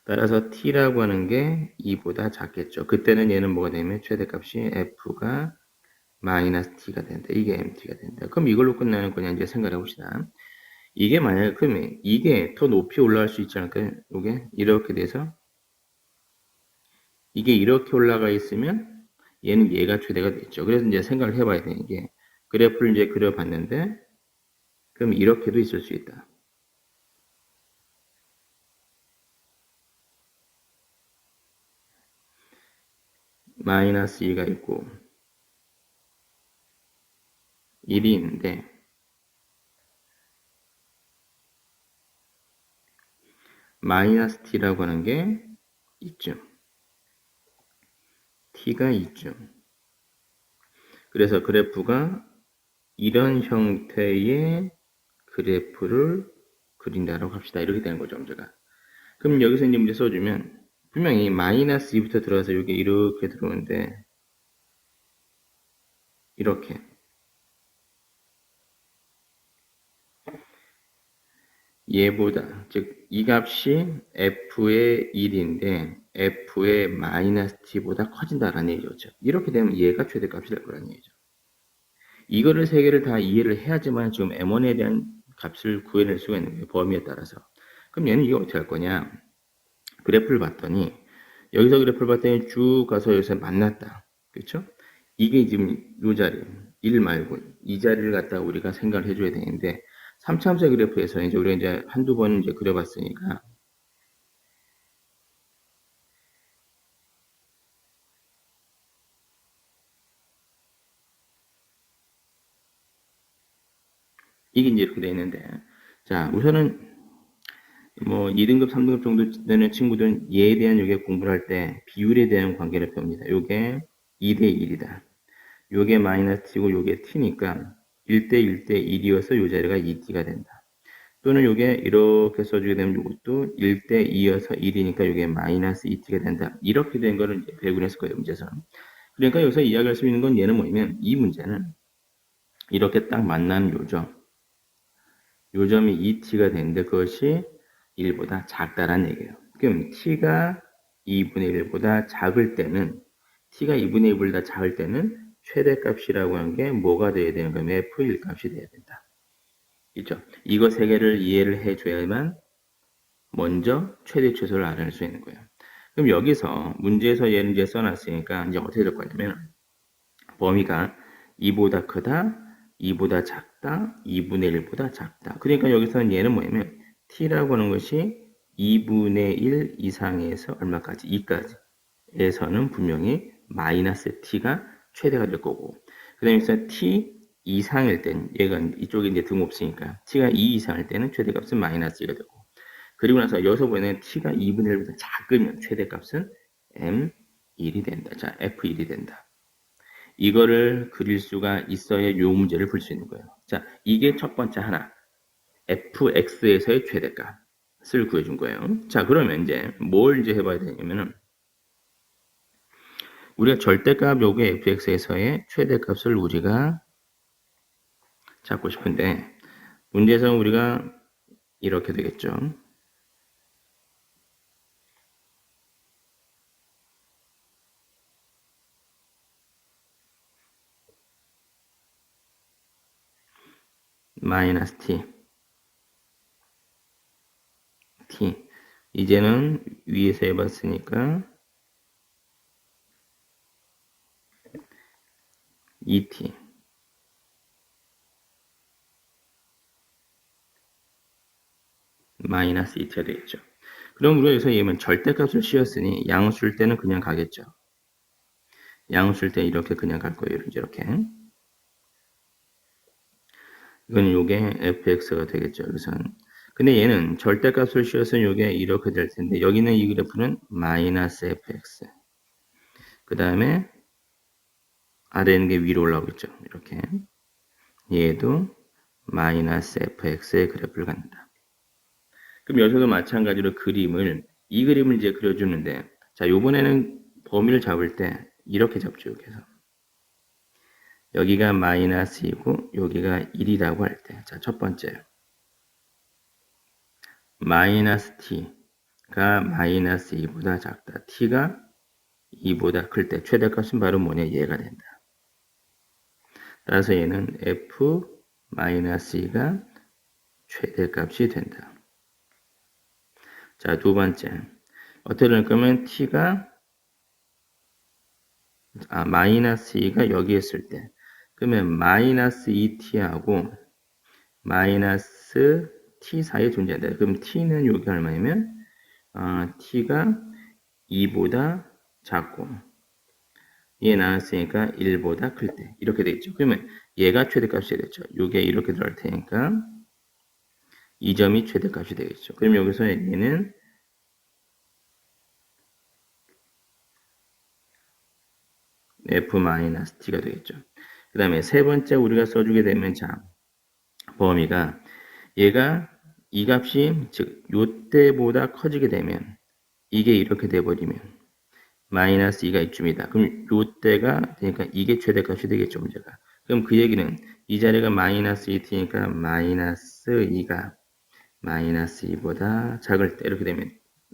따라서 t라고 하는 게 2보다 작겠죠. 그때는 얘는 뭐가 되면 최대값이 f가 마이너스 t가 된다. 이게 mt가 된다. 그럼 이걸로 끝나는 거냐 이제 생각해 봅시다. 이게 만약에 그러면 이게 더 높이 올라갈 수 있지 않을까요? 이게 이렇게 돼서 이게 이렇게 올라가 있으면 얘는 얘가 최대가 됐죠. 그래서 이제 생각을 해봐야 되는 게 그래프를 이제 그려봤는데 그럼 이렇게도 있을 수 있다. 마이너스 2가 있고 1이 있는데 마이너스 t라고 하는 게 이쯤 t가 이쯤 그래서 그래프가 이런 형태의 그래프를 그린다라고 합시다. 이렇게 되는 거죠, 문제가. 그럼 여기서 이제 문제 써주면 분명히 마이너스 2부터 들어가서 이게 이렇게 들어오는데 이렇게 얘보다 즉 이 값이 f의 1인데 f의 마이너스 t보다 커진다라는 얘기죠. 이렇게 되면 얘가 최대값이 될 거라는 얘기죠. 이거를 세 개를 다 이해를 해야지만 지금 m1에 대한 값을 구해낼 수가 있는 거예요. 범위에 따라서. 그럼 얘는 이거 어떻게 할 거냐? 그래프를 봤더니 여기서 그래프를 봤더니 쭉 가서 여기서 만났다. 그렇죠? 이게 지금 이 자리 1 말고 이 자리를 갖다가 우리가 생각을 해줘야 되는데 3차함수 그래프에서 이제 우리가 이제 한두 번 이제 그려봤으니까 이게 이제 이렇게 되어 있는데 자 우선은 뭐 2등급, 3등급 정도 되는 친구들은 얘에 대한 요게 공부를 할 때 비율에 대한 관계를 봅니다. 요게 2대 1이다. 요게 마이너스 t고 요게 t니까 1대 1대 1이어서 요 자리가 2t가 된다. 또는 요게 이렇게 써주게 되면 요것도 1대 2여서 1이니까 요게 마이너스 2t가 된다. 이렇게 된 거를 이제 배우긴 했을 거예요, 문제에서. 그러니까 여기서 이야기할 수 있는 건 얘는 뭐냐면 이 문제는 이렇게 딱 만나는 요점. 요점이 2t가 되는데 그것이 1보다 작다라는 얘기예요. 그럼 t가 2분의 1보다 작을 때는 t가 2분의 1보다 작을 때는 최대값이라고 하는 게 뭐가 돼야 되는 거면 f1 값이 돼야 된다. 있죠? 이거 세 개를 이해를 해줘야만 먼저 최대 최소를 알아낼 수 있는 거예요. 그럼 여기서 문제에서 얘를 이제 써놨으니까 이제 어떻게 될 거냐면 범위가 2보다 크다, 2보다 작다, 2분의 1보다 작다. 그러니까 여기서는 얘는 뭐냐면 t라고 하는 것이 2분의 1 이상에서 얼마까지? 2까지에서는 분명히 마이너스 t가 최대가 될 거고 그 다음에 t 이상일 때는 얘가 이쪽에 이제 등없으니까 t가 2 이상일 때는 최대값은 마이너스 2가 되고 그리고 나서 여기서 보면 t가 2분의 1보다 작으면 최대값은 m1이 된다. 자, f1이 된다. 이거를 그릴 수가 있어야 요 문제를 풀 수 있는 거예요. 자, 이게 첫 번째 하나. fx에서의 최대값을 구해준 거예요. 자, 그러면 이제 뭘 이제 해봐야 되냐면은 우리가 절대값 요게 fx에서의 최대값을 우리가 찾고 싶은데 문제에서 우리가 이렇게 되겠죠. 마이너스 t 이제는 위에서 해봤으니까 2t 마이너스 2t가 되겠죠. 그럼 우리가 여기서 얘는 절대값을 씌웠으니 양수일 때는 그냥 가겠죠. 양수일 때 이렇게 그냥 갈 거예요. 이렇게. 이건 요게 fx가 되겠죠. 여기서는. 근데 얘는 절대값을 씌워서 요게 이렇게 될 텐데 여기는 이 그래프는 마이너스 fx. 그 다음에 아래 있는 게 위로 올라오고 있죠. 이렇게. 얘도 마이너스 fx의 그래프를 갖는다. 그럼 여기서도 마찬가지로 이 그림을 이제 그려주는데 자, 요번에는 범위를 잡을 때 이렇게 잡죠. 그래서 여기가 마이너스이고 여기가 1이라고 할 때. 자, 첫 번째. 마이너스 t가 마이너스 2보다 작다. t가 2보다 클 때 최대값은 바로 뭐냐? 얘가 된다. 따라서 얘는 f 마이너스 2가 최대값이 된다. 자, 두 번째. 어떻게 될 거면 t가 마이너스 2가 여기 있을 때 그러면 마이너스 2t하고 마이너스 t 사이에 존재한다. 그럼 t는 여기 얼마냐면 t가 2보다 작고 얘 나왔으니까 1보다 클 때 이렇게 되겠죠. 그러면 얘가 최대값이 되겠죠. 이게 이렇게 들어갈 테니까 이 점이 최대값이 되겠죠. 그럼 여기서 얘는 f-t가 되겠죠. 그 다음에 세 번째 우리가 써주게 되면 자 범위가 얘가 이 값이 즉 요때보다 커지게 되면 이게 이렇게 돼버리면 마이너스 2가 이쯤이다. 그럼 요때가 되니까 이게 최대값이 되겠죠. 문제가. 그럼 그 얘기는 이 자리가 마이너스 2t니까 마이너스 2가 마이너스 2보다 작을 때 이렇게 되면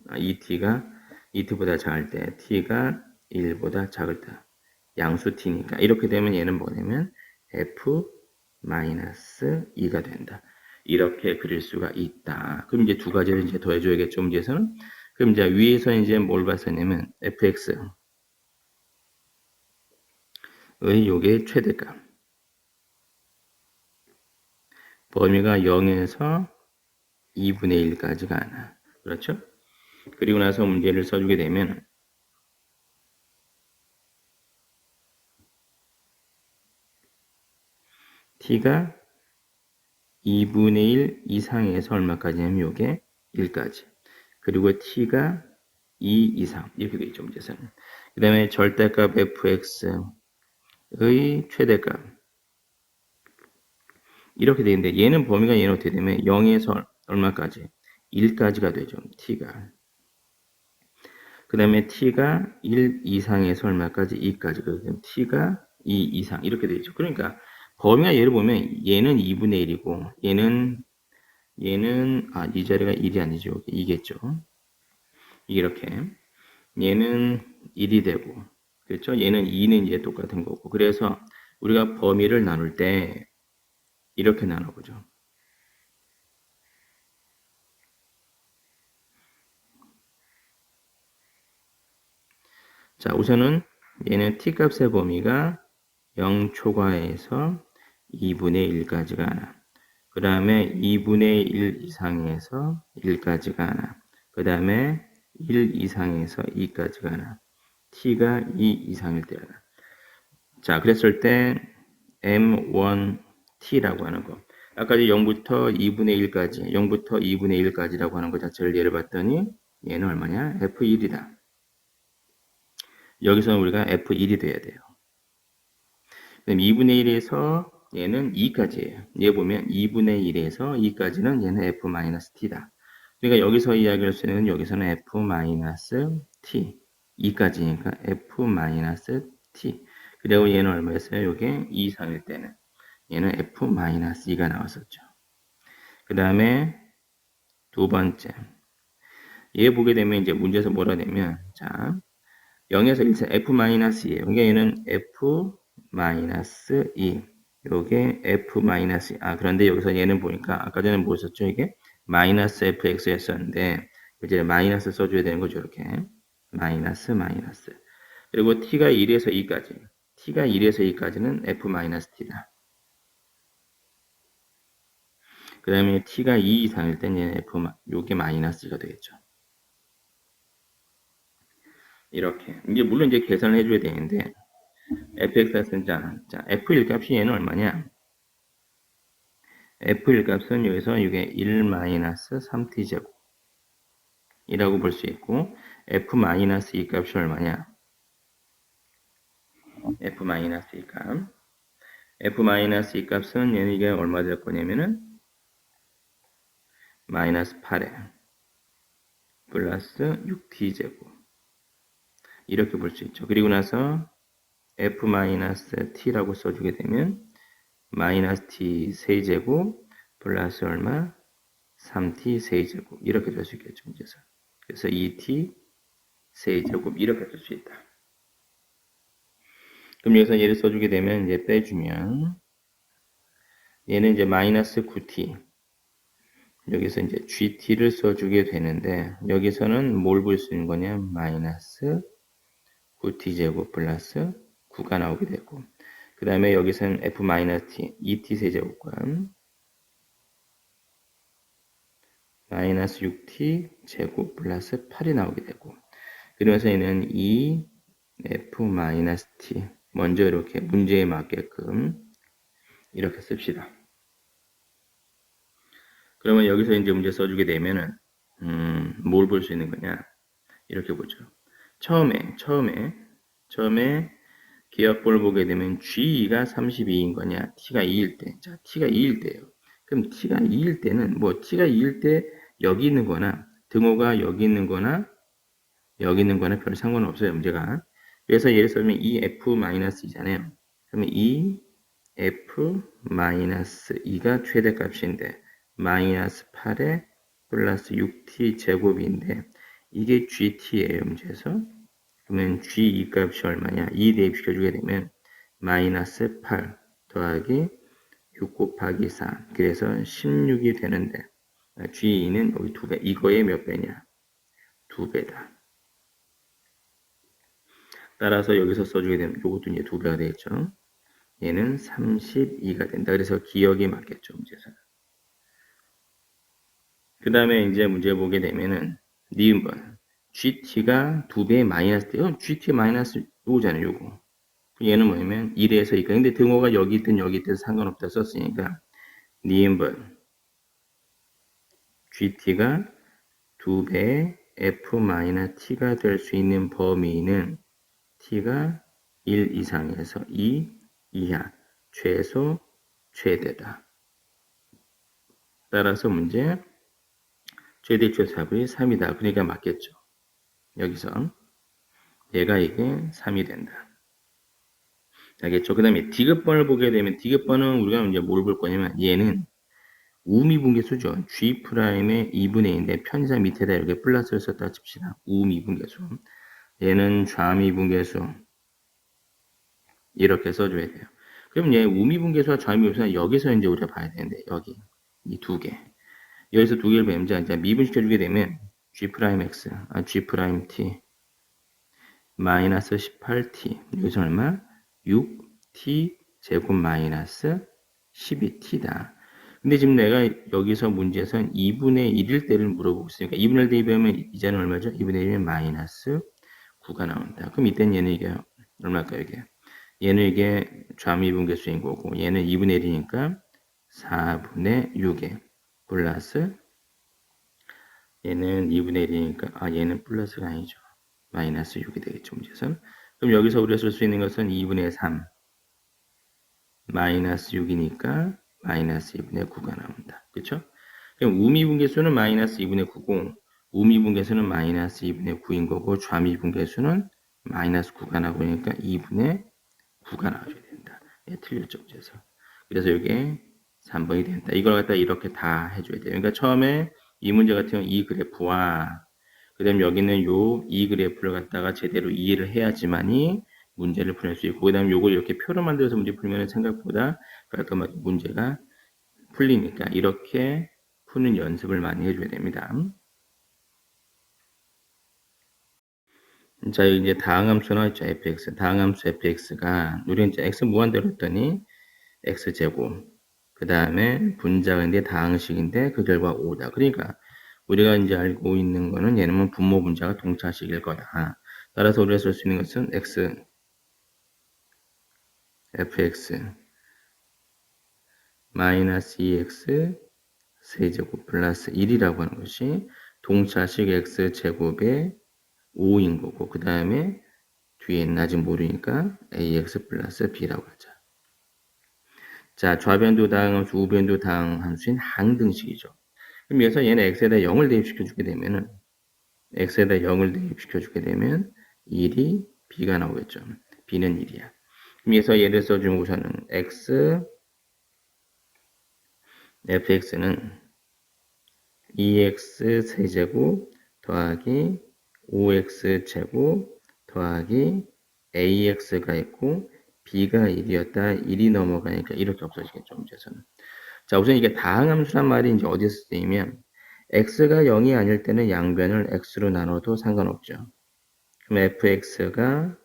2t보다 작을 때 t가 1보다 작을 때 양수 t니까 이렇게 되면 얘는 뭐냐면 f 마이너스 2가 된다. 이렇게 그릴 수가 있다. 그럼 이제 두 가지를 이제 더해줘야겠죠. 문제에서는. 그럼 이제 위에서 이제 뭘 봤었냐면 fx의 요게 최대값. 범위가 0에서 2분의 1까지가 하나. 그렇죠? 그리고 나서 문제를 써주게 되면 t가 2분의 1 이상에서 얼마까지냐면 요게 1까지. 그리고 t가 2 이상 이렇게 되겠죠. 문제에서는. 그 다음에 절대값 fx의 최대값 이렇게 되는데 얘는 범위가 얘는 어떻게 되면 0에서 얼마까지? 1까지가 되죠. t가. 그 다음에 t가 1 이상에서 얼마까지? 2까지. 그러면 t가 2 이상 이렇게 되죠. 그러니까 범위가 얘를 보면 얘는 2분의 1이고 얘는 이 자리가 1이 아니죠. 2겠죠. 이렇게 얘는 1이 되고 그렇죠? 얘는 2는 이제 똑같은 거고 그래서 우리가 범위를 나눌 때 이렇게 나눠보죠. 자, 우선은 얘는 t값의 범위가 0 초과해서 2분의 1까지가 하나. 그 다음에 2분의 1 이상에서 1까지가 하나. 그 다음에 1 이상에서 2까지가 하나. t가 2 이상일 때 하나. 자, 그랬을 때 m1t라고 하는 거. 아까 0부터 2분의 1까지, 0부터 2분의 1까지라고 하는 것 자체를 예를 봤더니 얘는 얼마냐? F1이다. 여기서는 우리가 F1이 돼야 돼요. 그럼 2분의 1에서 얘는 2까지예요. 얘 보면 2분의 1에서 2까지는 얘는 F-T다. 그러니까 여기서 이야기할 수 있는 여기서는 F-T 2까지니까 F-T 그리고 얘는 얼마였어요? 이게 2 이상일 때는 얘는 F-2가 나왔었죠. 그 다음에 두 번째 얘 보게 되면 이제 문제에서 뭐라 되면 자 0에서 1차 F-2예요. 그러니까 얘는 F-2 요게 F-2 그런데 여기서 얘는 보니까 아까 전에 뭐였었죠? 이게 마이너스 fx였었는데 이제 마이너스 써줘야 되는 거죠. 이렇게 마이너스 그리고 t가 1에서 2까지 t가 1에서 2까지는 f-t다. 그 다음에 t가 2 이상일 때는 요게 마이너스가 되겠죠. 이렇게 이제 물론 이제 계산을 해줘야 되는데 fx는 자 f1 값이 얘는 얼마냐? f1 값은 여기서 이게 1-3t제곱 이라고 볼 수 있고 f-2 값이 얼마냐? f-2 값 f-2 값은 얘는 이게 얼마 될 거냐면은 마이너스 8에 플러스 6t제곱 이렇게 볼 수 있죠. 그리고 나서 f-t라고 써주게 되면 마이너스 t 세제곱 플러스 얼마? 3t 세제곱 이렇게 될 수 있겠죠. 문제에서. 그래서 2t 세제곱 이렇게 될 수 있다. 그럼 여기서 얘를 써주게 되면 이제 빼주면 얘는 이제 마이너스 9t 여기서 이제 gt를 써주게 되는데 여기서는 뭘 볼 수 있는 거냐? 마이너스 9t제곱 플러스 9가 나오게 되고 그 다음에 여기서는 f-t 2t 세제곱과 마이너스 6t 제곱 플러스 8이 나오게 되고 그러면서 얘는 2f-t 먼저 이렇게 문제에 맞게끔 이렇게 씁시다. 그러면 여기서 이제 문제 써주게 되면은 뭘 볼 수 있는 거냐 이렇게 보죠. 처음에 기억법을 보게 되면 G가 32인 거냐 T가 2일 때. 자 T가 2일 때예요. 그럼 T가 2일 때는 뭐 T가 2일 때 여기 있는 거나 등호가 여기 있는 거나 여기 있는 거나 별 상관없어요. 문제가. 그래서 예를 들면 이 F-2잖아요. 그러면 이 F-2가 최대값인데 마이너스 8에 플러스 6t 제곱인데 이게 GT예요. 문제에서. 그러면 G2 값이 얼마냐? 2 대입시켜주게 되면 마이너스 8 더하기 6 곱하기 4 그래서 16이 되는데 G2는 여기 2배 이거의 몇 배냐? 2배다. 따라서 여기서 써주게 되면 이것도 이제 2배가 되겠죠. 얘는 32가 된다. 그래서 기억이 맞겠죠. 문제에서. 그 다음에 이제 문제 보게 되면은 니은번 GT가 2배 마이너스 때 GT 마이너스 요거잖아요. 요거. 얘는 뭐냐면 1에서 2까지. 근데 등호가 여기 있든 여기 있든 상관없다 썼으니까 니은번 GT가 2배 F-T가 될 수 있는 범위는 T가 1 이상에서 2 이하 최소 최대다. 따라서 문제 최대 최소합이 3이다. 그러니까 맞겠죠. 여기서 얘가 이게 3이 된다. 알겠죠? 그 다음에 디귿번을 보게 되면 디귿번은 우리가 이제 뭘 볼 거냐면 얘는 우미분계수죠. G'의 2분의 2인데 편의상 밑에다 이렇게 플러스를 썼다 칩시다. 우미분계수. 얘는 좌미분계수. 이렇게 써줘야 돼요. 그럼 얘 우미분계수와 좌미분계수는 여기서 이제 우리가 봐야 되는데 여기 이 두 개. 여기서 두 개를 배우면 이제 미분시켜주게 되면 G'X, G't 마이너스 18t 여기서 얼마? 6t 제곱 마이너스 12t다. 근데 지금 내가 여기서 문제에서는 2분의 1일 때를 물어보고 있으니까 2분의 1 대입하면 이제는 얼마죠? 2분의 1이면 마이너스 9가 나온다. 그럼 이때는 얘는 이게 얼마일까요? 이게 얘는 이게 좌미분계수인 거고 얘는 2분의 1이니까 4분의 6에 플러스 얘는 2분의 1이니까 얘는 플러스가 아니죠. 마이너스 6이 되겠죠. 문제에서는. 그럼 여기서 우리가 쓸 수 있는 것은 2분의 3 마이너스 6이니까 마이너스 2분의 9가 나온다. 그렇죠? 그럼 우미분계수는 마이너스 2분의 9고 우미분계수는 마이너스 2분의 9인 거고 좌미분계수는 마이너스 9가 나오니까 2분의 9가 나와줘야 된다. 틀렸죠. 그래서 이게 3번이 된다. 이걸 갖다 이렇게 다 해줘야 돼요. 그러니까 처음에 이 문제 같은 경우 이 그래프와 그 다음에 여기는 이 그래프를 갖다가 제대로 이해를 해야지만이 문제를 풀 수 있고 그 다음에 요걸 이렇게 표로 만들어서 문제 풀면 생각보다 깔끔하게 문제가 풀리니까 이렇게 푸는 연습을 많이 해줘야 됩니다. 자, 이제 다항함수 나왔죠. fx. 다항함수 fx가 우리는 이제 x 무한대로 했더니 x제곱 그 다음에 분자인데 다항식인데 그 결과 5다. 그러니까 우리가 이제 알고 있는 거는 얘는 뭐 분모 분자가 동차식일 거야. 따라서 우리가 쓸 수 있는 것은 x fx 마이너스 2x 세제곱 플러스 1이라고 하는 것이 동차식 x제곱의 5인 거고 그 다음에 뒤에는 아직 모르니까 ax 플러스 b라고 하자. 자, 좌변도 다항함수, 우변도 다항함수인 항등식이죠. 그럼 여기서 얘는 x에다 0을 대입시켜주게 되면은 x에다 0을 대입시켜주게 되면 1이 b가 나오겠죠. b는 1이야. 그럼 여기서 얘를 써주면 우선은 x fx는 2x 세제곱 더하기 5x 제곱 더하기 ax가 있고 b가 1이었다. 1이 넘어가니까 이렇게 없어지겠죠. 문제에서는. 자, 우선 이게 다항함수란 말이 이제 어디서 쓰이면 x가 0이 아닐 때는 양변을 x로 나눠도 상관없죠. 그럼 fx가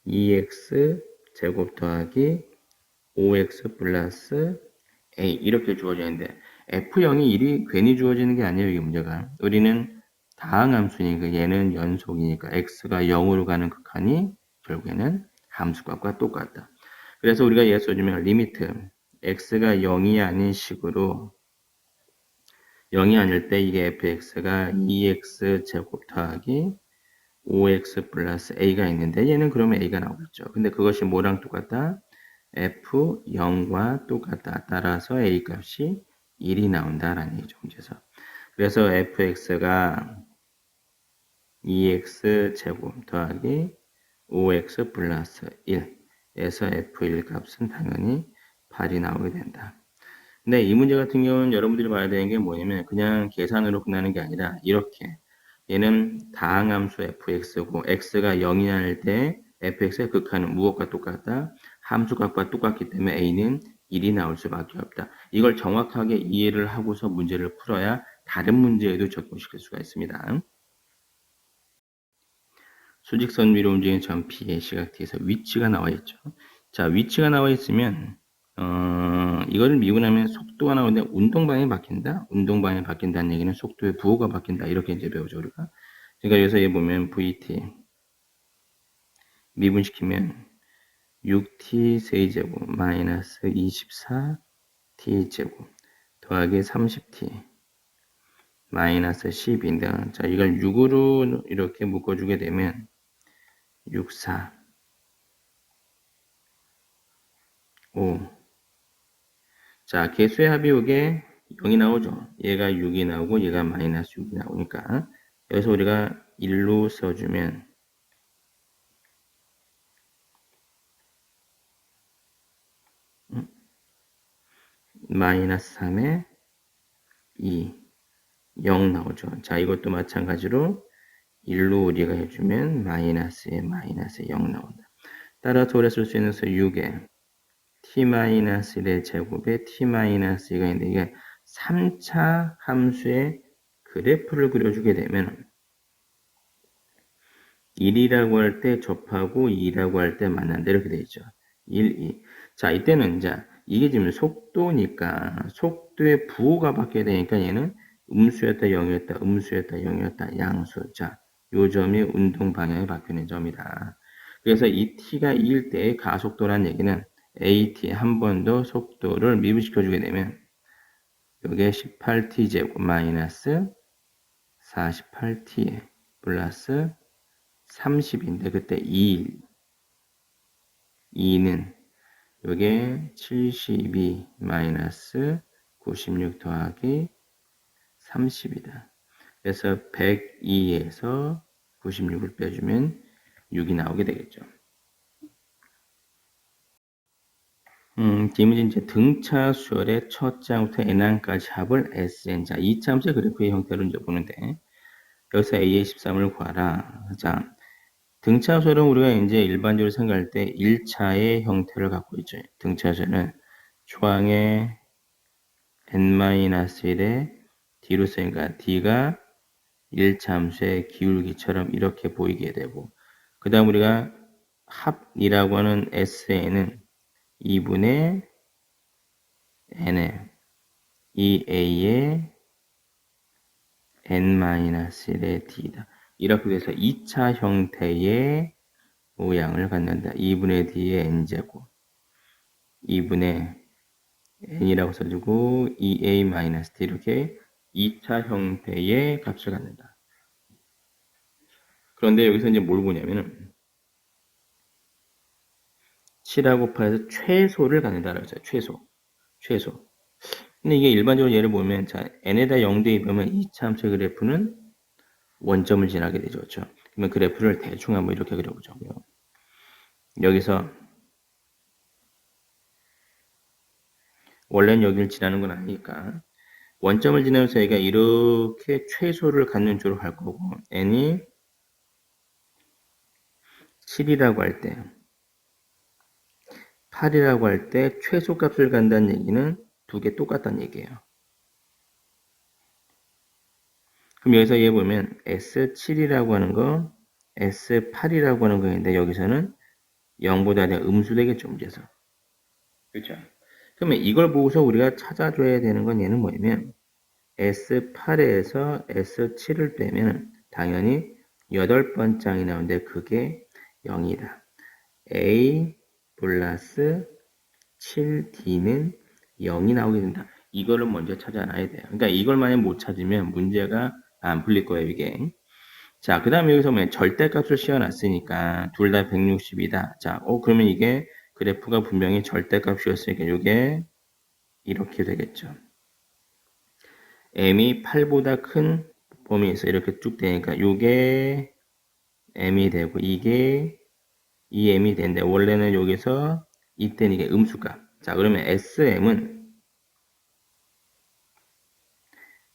2x 제곱 더하기 5x 플러스 a 이렇게 주어지는데 f0이 1이 괜히 주어지는 게 아니에요. 이 문제가. 우리는 다항함수니까 얘는 연속이니까 x가 0으로 가는 극한이 결국에는 함수값과 똑같다. 그래서 우리가 얘 써주면 리미트 x가 0이 아닌 식으로 0이 아닐 때 이게 fx가 2x 제곱 더하기 5x 플러스 a가 있는데 얘는 그러면 a가 나오겠죠. 근데 그것이 뭐랑 똑같다? f0과 똑같다. 따라서 a 값이 1이 나온다라는 얘기죠. 문제에서. 그래서 fx가 2x 제곱 더하기 5x 플러스 1에서 f1 값은 당연히 8이 나오게 된다. 근데 이 문제 같은 경우는 여러분들이 봐야 되는 게 뭐냐면 그냥 계산으로 끝나는 게 아니라 이렇게 얘는 다항함수 fx고 x가 0이 아닐 때 fx의 극한은 무엇과 똑같다? 함수값과 똑같기 때문에 a는 1이 나올 수밖에 없다. 이걸 정확하게 이해를 하고서 문제를 풀어야 다른 문제에도 적용시킬 수가 있습니다. 수직선 위로 움직이는 점 P의 시각 T에서 위치가 나와 있죠. 자, 위치가 나와 있으면 이거를 미고 나면 속도가 나오는데 운동방향이 바뀐다. 운동방향이 바뀐다는 얘기는 속도의 부호가 바뀐다. 이렇게 이제 배우죠 우리가. 그러니까 여기서 얘 보면 VT 미분시키면 6T 세제곱 마이너스 24T 제곱 더하기 30T 마이너스 10인데 자 이걸 6으로 이렇게 묶어주게 되면 6, 4, 5 자 개수의 합이 이게 0이 나오죠. 얘가 6이 나오고 얘가 마이너스 6이 나오니까 여기서 우리가 1로 써주면 마이너스 3에 2 0 나오죠. 자 이것도 마찬가지로 1로 우리가 해주면 마이너스에 마이너스 0 나온다. 따라서 우리가 쓸 수 있는 것은 6에 t-1의 제곱에 t-2가 있는데 이게 3차 함수의 그래프를 그려주게 되면 1이라고 할 때 접하고 2라고 할 때 만난다 이렇게 되어 있죠. 1, 2. 자 이때는 이제 이게 지금 속도니까 속도의 부호가 바뀌게 되니까 얘는 음수였다 0이었다 음수였다 0이었다 양수. 자 요 점이 운동 방향이 바뀌는 점이다. 그래서 이 t가 2일 때의 가속도란 얘기는 AT 한 번 더 속도를 미분시켜주게 되면 요게 18t제곱 마이너스 48t 플러스 30인데 그때 2는 요게 72 마이너스 96 더하기 30이다. 그래서 102에서 96을 빼주면 6이 나오게 되겠죠. 지금 이제 등차 수열의 첫 장부터 n항까지 합을 Sn. 자, 2차함수의 그래프의 형태로 이제 보는데, 여기서 A의 13을 구하라. 자, 등차 수열은 우리가 이제 일반적으로 생각할 때 1차의 형태를 갖고 있죠. 등차 수열은 초항의 n-1의 d로 쓰니까 d가 1차 함수의 기울기처럼 이렇게 보이게 되고, 그 다음 우리가 합이라고 하는 Sn은 2분의 n에 2a의 n-1의 d다. 이렇게 돼서 2차 형태의 모양을 갖는다. 2분의 d의 n제곱 2분의 n이라고 써주고 2a-d 이렇게 2차 형태의 값을 갖는다. 그런데 여기서 이제 뭘 보냐면은 7하고 8에서 최소를 갖는다라고 했어요. 최소. 근데 이게 일반적으로 예를 보면 자 n에다 0 대입하면 2차 함수의 그래프는 원점을 지나게 되죠. 그렇죠? 그러면 그래프를 대충 한번 이렇게 그려보자고요. 여기서 원래는 여기를 지나는 건 아니니까 원점을 지나면서 얘가 이렇게 최소를 갖는 쪽으로 갈 거고 n이 7이라고 할 때 8이라고 할 때 최소값을 간다는 얘기는 두 개 똑같다는 얘기예요. 그럼 여기서 얘 보면 S7이라고 하는 거 S8이라고 하는 거인데 여기서는 0보다 내가 음수되겠죠, 문제에서. 그렇죠? 그러면 이걸 보고서 우리가 찾아줘야 되는 건 얘는 뭐냐면 S8에서 S7을 빼면 당연히 8번째 항이 나오는데 그게 0이다. A 플러스 7D는 0이 나오게 된다. 이거를 먼저 찾아놔야 돼요. 그러니까 이걸 만약 못 찾으면 문제가 안 풀릴 거예요, 이게. 자, 그 다음에 여기서 뭐 절대값을 씌워놨으니까 둘 다 160이다. 자, 그러면 이게 그래프가 분명히 절대값이었으니까 이게 이렇게 되겠죠. m이 8보다 큰 범위에서 이렇게 쭉 되니까 이게 m이 되고 이게 이 m이 되는데 원래는 여기서 이때는 이게 음수값. 자, 그러면 sm은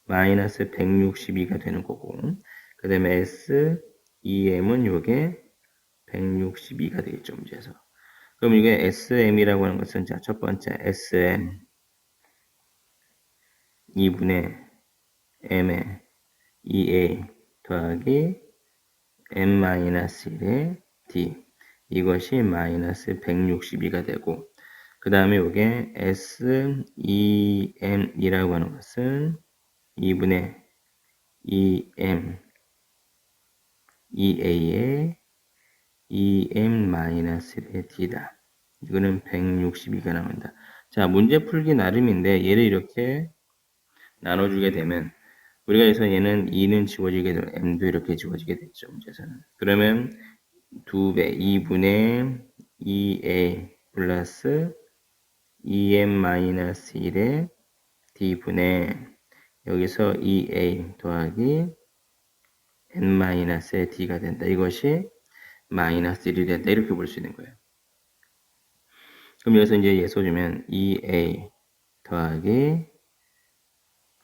마이너스 162가 되는 거고 그 다음에 SEM은 요게 162가 되겠죠, 문제에서. 그럼 이게 SM이라고 하는 것은 자, 첫 번째 SM 2분의 M의 2A 더하기 M-1의 D 이것이 마이너스 162가 되고 그 다음에 요게 SEM이라고 하는 것은 2분의 2M 2A의 2M-1의 D다. 이거는 162가 나온다. 자, 문제 풀기 나름인데 얘를 이렇게 나눠주게 되면 우리가 여기서 얘는 2는 지워지게 되고 M도 이렇게 지워지게 됐죠. 문제에서는. 그러면 2배 2분의 2A 플러스 2M-1의 D분의 여기서 2A 더하기 N-의 D가 된다. 이것이 마이너스 1이 된다. 이렇게 볼 수 있는 거예요. 그럼 여기서 이제 얘 써주면 2a 더하기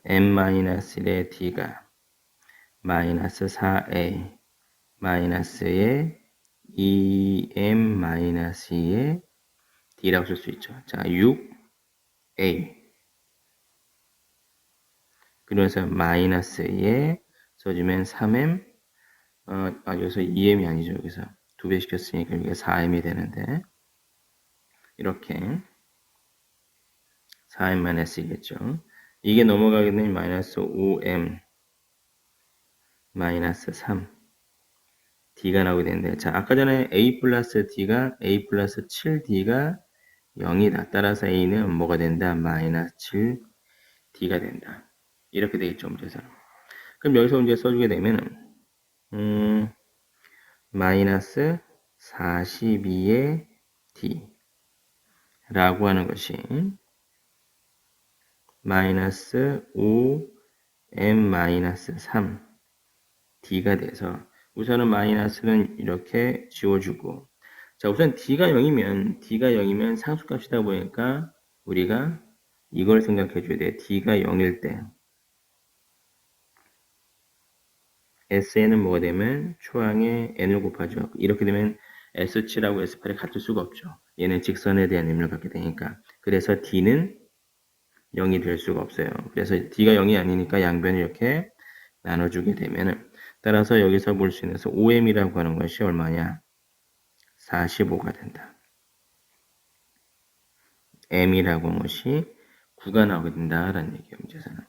n-1의 d가 마이너스 4a 마이너스의 2m-2의 d라고 쓸 수 있죠. 자, 6a 그래서 마이너스에 써주면 3m 여기서 2m이 아니죠. 여기서 2배 시켰으니까 이게 4m이 되는데 이렇게 4m-1이겠죠. 이게 넘어가게 되면 마이너스 5m 마이너스 3 D가 나오게 되는데 자 아까 전에 A 플러스 D가 A 플러스 7D가 0이다. 따라서 a는 뭐가 된다? 마이너스 7d가 된다. 이렇게 되겠죠, 문제에서. 그럼 여기서 문제 써주게 되면은 마이너스 42의 d 라고 하는 것이 마이너스 5m 마이너스 3d가 돼서 우선은 마이너스는 이렇게 지워주고, 자, 우선 d가 0이면 상수값이다 보니까 우리가 이걸 생각해 줘야 돼. d가 0일 때 SN은 뭐가 되면 초항에 n을 곱하죠. 이렇게 되면 S7하고 S8이 같을 수가 없죠. 얘는 직선에 대한 의미를 갖게 되니까. 그래서 D는 0이 될 수가 없어요. 그래서 D가 0이 아니니까 양변을 이렇게 나눠주게 되면은, 따라서 여기서 볼 수 있는 5M이라고 하는 것이 얼마냐? 45가 된다. M이라고 하는 것이 9가 나오게 된다라는 얘기예요. 문제에서는.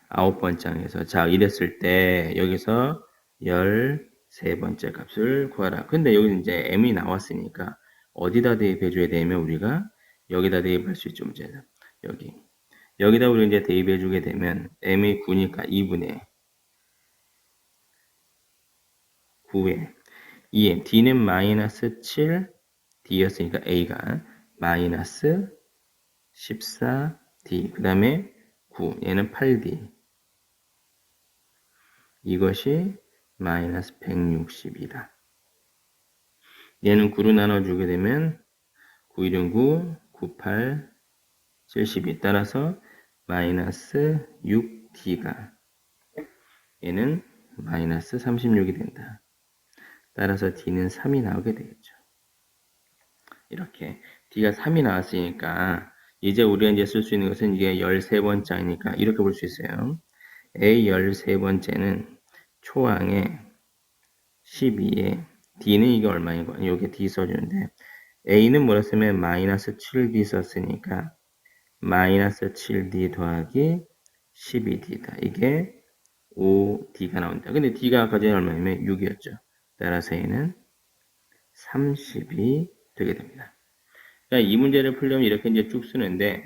9번째 항에서. 자, 이랬을 때 여기서 13번째 값을 구하라. 근데 여기 이제 m이 나왔으니까 어디다 대입해 줘야 되면 우리가 여기다 대입할 수 있죠. 문제는. 여기다 우리 이제 대입해 주게 되면 m이 9니까 2분의 9에 2m, d는 마이너스 7 d였으니까 a가 마이너스 14d, 그 다음에 9, 얘는 8d, 이것이 마이너스 160이다. 얘는 9로 나눠주게 되면 9, 1은 9, 9, 8, 72. 따라서 마이너스 6d가 얘는 마이너스 36이 된다. 따라서 d는 3이 나오게 되겠죠. 이렇게 d가 3이 나왔으니까 이제 우리가 이제 쓸 수 있는 것은 이게 13번째니까 이렇게 볼 수 있어요. A 13번째는 초항에 12에 D는 이게 얼마이고, 여기 D 써주는데, A는 뭐라 쓰면 마이너스 7D 썼으니까, 마이너스 7D 더하기 12D다. 이게 5D가 나온다. 근데 D가 아까 전에 얼마냐면 6이었죠. 따라서 A는 30이 되게 됩니다. 그러니까 이 문제를 풀려면 이렇게 이제 쭉 쓰는데,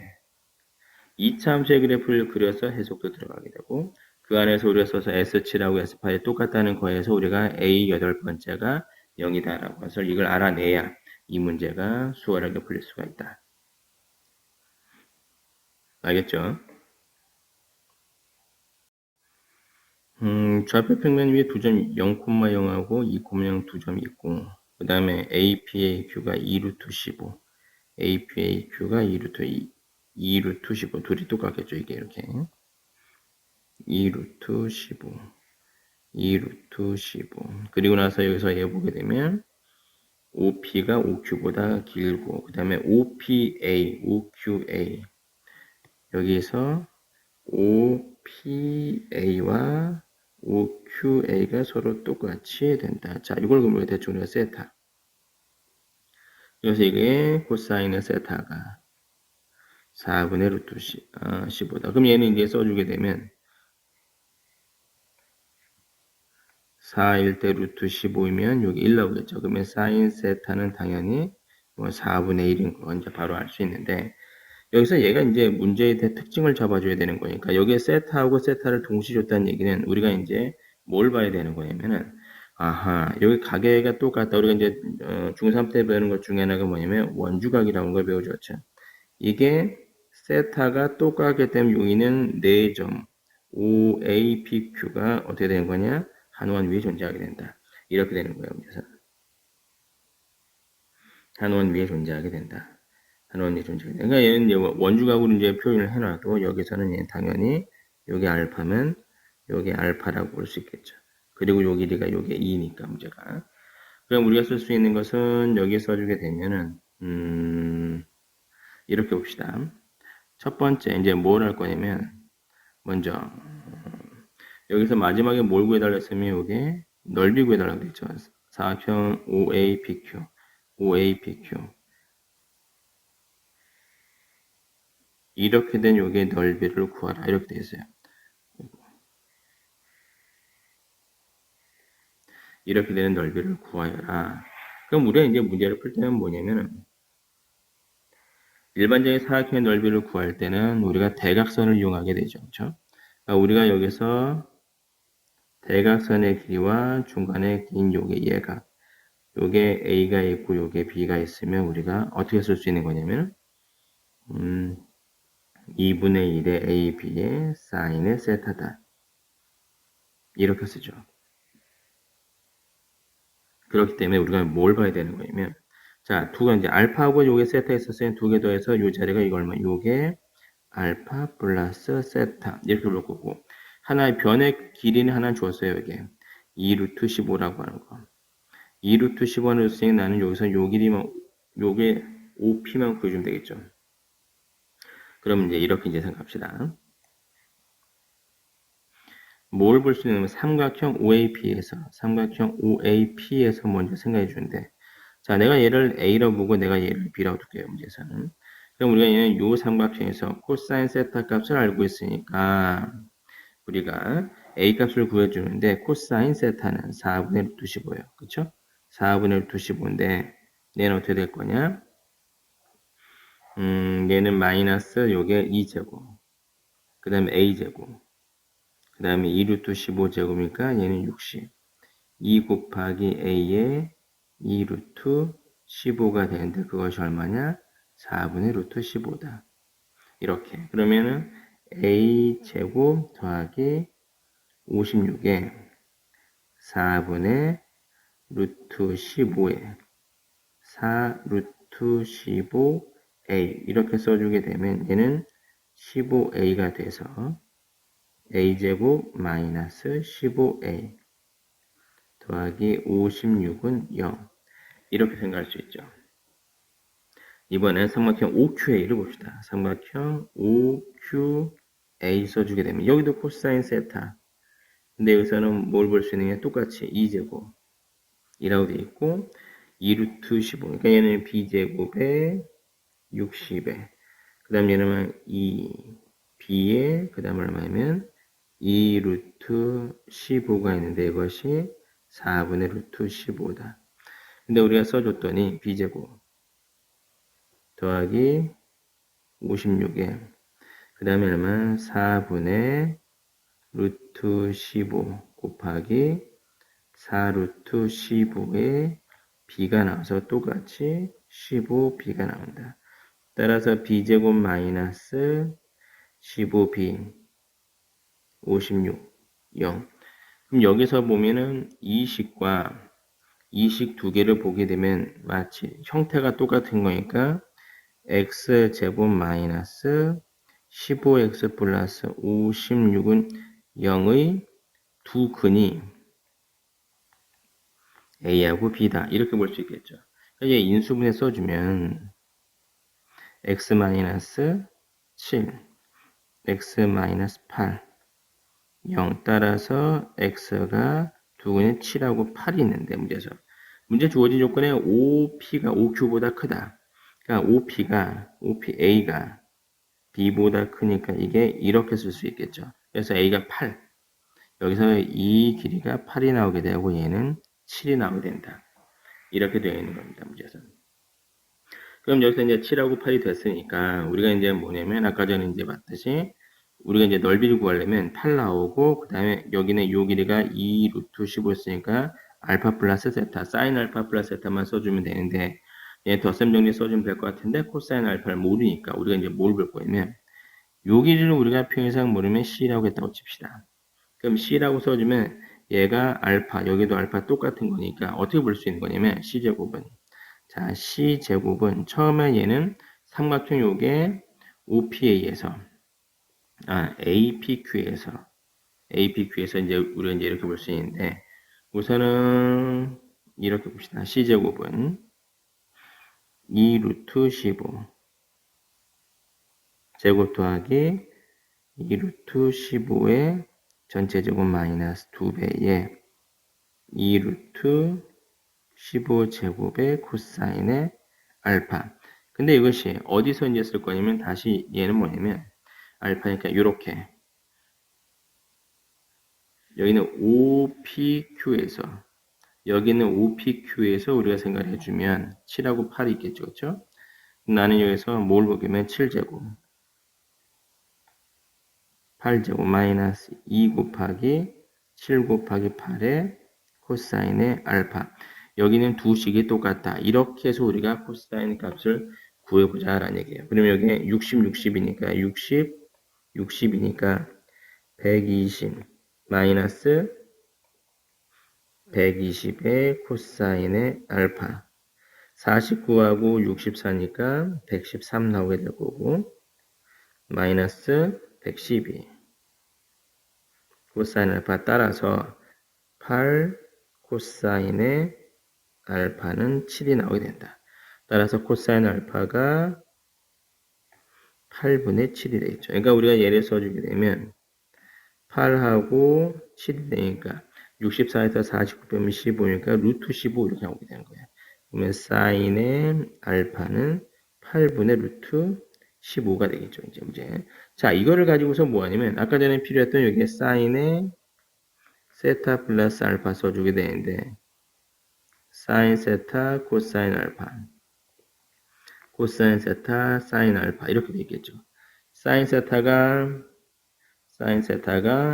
2차 함수의 그래프를 그려서 해석도 들어가게 되고, 그 안에서 우리가 써서 S7하고 S8이 똑같다는 거에서 우리가 A 8번째가 0이다라고 해서 이걸 알아내야 이 문제가 수월하게 풀릴 수가 있다. 알겠죠? 좌표 평면 위에 두 점 0,0하고 2,0 두 점이 있고, 그 다음에 APAQ가 2루트 15, APAQ가 2루트 15, 둘이 똑같겠죠, 이게 이렇게. 2루트 15. 2루트 15. 그리고 나서 여기서 얘 보게 되면 OP가 OQ보다 길고, 그 다음에 OPA, OQA. 여기서 OPA와 OQA가 서로 똑같이 된다. 자, 이걸 그러면 대충 우리가 세타. 그래서 이게 코사인의 세타가 4분의 루트 15다. 그럼 얘는 이제 써주게 되면 4일 때 루트 15이면 여기 1 나오겠죠. 그러면 사인 세타는 당연히 뭐 4분의 1인 거 이제 바로 알 수 있는데, 여기서 얘가 이제 문제의 특징을 잡아줘야 되는 거니까, 여기에 세타하고 세타를 동시에 줬다는 얘기는 우리가 이제 뭘 봐야 되는 거냐면은, 아하, 여기 가계가 똑같다. 우리가 이제 중3 때 배우는 것 중에 하나가 뭐냐면 원주각이라는 걸 배워줬죠. 이게 세타가 똑같기 때문에 여기는 4점 OAPQ가 어떻게 되는 거냐? 한원 위에 존재하게 된다. 이렇게 되는 거예요. 그래서 한원 위에 존재하게 된다. 한원 위에 존재하게 된다. 그러니까 얘는 이제 원주각으로 이제 표현을 해놔도 여기서는 얘는 당연히 여기 알파면 여기 알파라고 볼 수 있겠죠. 그리고 요 길이가 요게 2니까 문제가. 그럼 우리가 쓸 수 있는 것은 여기 써주게 되면은 이렇게 봅시다. 첫 번째 이제 뭘 할 거냐면 먼저 여기서 마지막에 뭘 구해달라 했으면 이게 넓이 구해달라고 했죠. 4평 OAPQ, OAPQ. 이렇게 된 요게 넓이를 구하라. 이렇게 되어 있어요. 이렇게 되는 넓이를 구하여라. 그럼 우리가 이제 문제를 풀 때는 뭐냐면은 일반적인 사각형의 넓이를 구할 때는 우리가 대각선을 이용하게 되죠. 그렇죠? 그러니까 우리가 여기서 대각선의 길이와 중간에 긴 요게 A가 있고 요게 B가 있으면 우리가 어떻게 쓸 수 있는 거냐면 2분의 1의 AB의 사인의 세타다. 이렇게 쓰죠. 그렇기 때문에 우리가 뭘 봐야 되는 거냐면 자, 이제 알파하고 요게 세타 있었으면 두 개 더해서 요 자리가 이거 얼마? 요게 알파 플러스 세타 이렇게 볼 거고 하나의 변의 길이는 하나 줬어요. 이게 2루트 15라고 하는 거. 2루트 15는 했으니 나는 여기서 요 길이만 요게 5p만 구해주면 되겠죠. 그럼 이제 이렇게 이제 생각합시다. 뭘 볼 수 있냐면 삼각형 OAP에서 먼저 생각해 주는데 자, 내가 얘를 A라고 보고 내가 얘를 B라고 둘게요. 문제에서는. 그럼 우리가 얘는 요 삼각형에서 코사인 세타 값을 알고 있으니까 우리가 A 값을 구해주는데 코사인 세타는 4분의 루트 15예요. 그쵸? 4분의 루트 15인데 얘는 어떻게 될 거냐? 얘는 마이너스 요게 2제곱 그 다음에 A제곱 그 다음에 2루트 15제곱이니까 얘는 60 2 곱하기 A의 2루트 15가 되는데 그것이 얼마냐? 4분의 루트 15다. 이렇게. 그러면은 A제곱 더하기 56에 4분의 루트 15에 4 루트 15A 이렇게 써주게 되면 얘는 15A가 돼서 A제곱 마이너스 15A 더하기 56은 0 이렇게 생각할 수 있죠. 이번엔 삼각형 OQA를 봅시다. 삼각형 OQA 써주게 되면 여기도 코사인 세타 근데 여기서는 뭘 볼 수 있는 게 똑같이 2제곱 이라고 되어 있고 2루트 15 그러니까 얘는 B제곱에 60에 그 다음 얘는 2B에 그 다음 얼마냐면 2루트 15가 있는데 이것이 4분의 루트 15다. 근데 우리가 써줬더니 B제곱 더하기 56에 그 다음에 얼마? 4분의 루트 15 곱하기 4루트 15에 B가 나와서 똑같이 15B가 나온다. 따라서 B제곱 마이너스 15B 56 0 그럼 여기서 보면은 이식과 이식 두 개를 보게 되면 마치 형태가 똑같은 거니까 x제곱 마이너스 15x 플러스 56은 0의 두 근이 A하고 B다. 이렇게 볼 수 있겠죠. 이제 인수분해 써주면 x 마이너스 7, x 마이너스 8, 0 따라서 x가 두 근에 7하고 8이 있는데 문제에서 문제 주어진 조건에 OP가 OQ보다 크다. 그러니까 OPA가 B보다 크니까 이게 이렇게 쓸 수 있겠죠. 그래서 A가 8. 여기서 이 길이가 8이 나오게 되고 얘는 7이 나오게 된다. 이렇게 되어 있는 겁니다. 문제에서. 그럼 여기서 이제 7하고 8이 됐으니까 우리가 이제 뭐냐면 아까 전에 이제 봤듯이 우리가 이제 넓이를 구하려면 8 나오고 그 다음에 여기는 요 길이가 2 루트 15였으니까 알파 플러스 세타 사인 알파 플러스 세타만 써주면 되는데 얘 덧셈 정리 써주면 될 것 같은데 코사인 알파를 모르니까 우리가 이제 뭘 볼 거냐면 요 길이를 우리가 표현상 모르면 C라고 했다고 칩시다. 그럼 C라고 써주면 얘가 알파 여기도 알파 똑같은 거니까 어떻게 볼 수 있는 거냐면 C제곱은 자, C제곱은 처음에 얘는 삼각형 요게 OPA에서 APQ에서 이제 우리가 이제 이렇게 볼 수 있는데 우선은 이렇게 봅시다. C제곱은 2 루트 15 제곱 더하기 2 루트 15의 전체 제곱 마이너스 2배에 2 루트 15제곱의 코사인의 알파. 근데 이것이 어디서 이제 쓸 거냐면 다시 얘는 뭐냐면 알파니까 이렇게 여기는 OPQ에서 여기는 OPQ에서 우리가 생각을 해주면 7하고 8이 있겠죠. 그렇죠? 나는 여기서 뭘 보기면 7제곱 8제곱 마이너스 2 곱하기 7 곱하기 8의 코사인의 알파. 여기는 두 식이 똑같다. 이렇게 해서 우리가 코사인 값을 구해보자 라는 얘기예요. 그러면 여기 60, 60이니까 60, 60이니까 120 마이너스 120의 코사인의 알파. 49하고 64니까 113 나오게 될 거고 마이너스 112 코사인 알파 따라서 8 코사인의 알파는 7이 나오게 된다. 따라서 코사인 알파가 8분의 7이 되겠죠. 그러니까 우리가 예를 써주게 되면 8하고 7이 되니까 64에서 49 빼면 15니까 루트 15 이렇게 나오게 되는 거예요. 그러면 사인의 알파는 8분의 루트 15가 되겠죠. 이제. 자, 이거를 가지고서 뭐 하냐면 아까 전에 필요했던 여기에 사인의 세타 플러스 알파 써주게 되는데 사인 세타 코사인 알파 코사인 세타 사인 알파 이렇게 되겠죠. 사인 세타가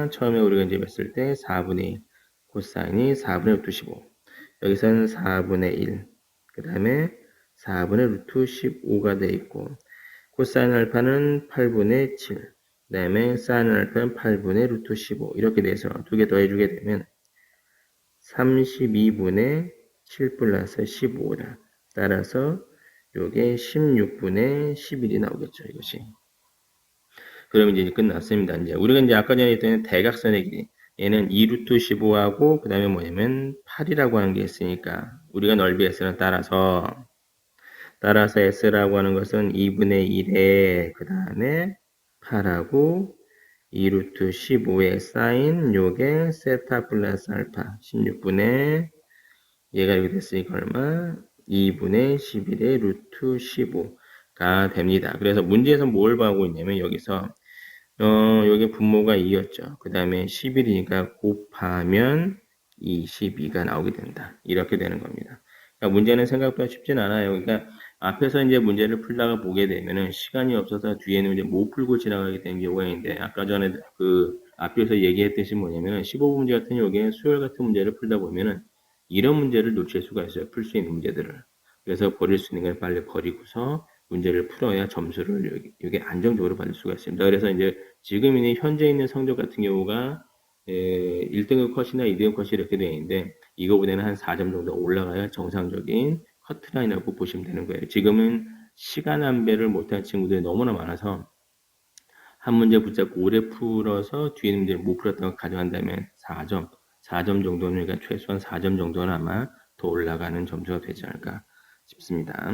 처음에 우리가 이제 봤을 때 4분의 1 코사인이 4분의 루트 15 여기서는 4분의 1 그 다음에 4분의 루트 15가 되어 있고 코사인 알파는 8분의 7 그 다음에 사인 알파는 8분의 루트 15 이렇게 돼서 두 개 더해주게 되면 32분의 7 플러스 15다. 따라서 요게 16분의 11이 나오겠죠. 이것이. 그러면 이제 끝났습니다. 이제 우리가 이제 아까 전에 했던 대각선의 길이 얘는 2루트 15하고 그 다음에 뭐냐면 8이라고 하는 게 있으니까 우리가 넓이 S는 따라서 S라고 하는 것은 2분의 1에 그 다음에 8하고 2루트 15의 사인 요게 세타 플러스 알파 16분의 얘가 이렇게 됐으니까 얼마? 2분의 11의 루트 15가 됩니다. 그래서 문제에서 뭘 봐고 있냐면 여기서 여기 분모가 2였죠. 그 다음에 11이니까 곱하면 22가 나오게 된다. 이렇게 되는 겁니다. 그러니까 문제는 생각보다 쉽진 않아요. 그러니까 앞에서 이제 문제를 풀다가 보게 되면은 시간이 없어서 뒤에는 이제 못 풀고 지나가게 되는 경우가 있는데 아까 전에 그 앞에서 얘기했듯이 뭐냐면은 15분 문제 같은 경우에 수열 같은 문제를 풀다 보면은 이런 문제를 놓칠 수가 있어요. 풀 수 있는 문제들을. 그래서 버릴 수 있는 걸 빨리 버리고서 문제를 풀어야 점수를 여기 안정적으로 받을 수가 있습니다. 그래서 이제 지금 현재 있는 성적 같은 경우가 1등급 컷이나 2등급 컷이 이렇게 되어 있는데 이거보다는 한 4점 정도 올라가야 정상적인 커트라인이라고 보시면 되는 거예요. 지금은 시간 안배를 못한 친구들이 너무나 많아서 한 문제 붙잡고 오래 풀어서 뒤에 문제를 못 풀었다고 가져간다면 4점 정도는 그러니까 최소한 4점 정도는 아마 더 올라가는 점수가 되지 않을까 싶습니다.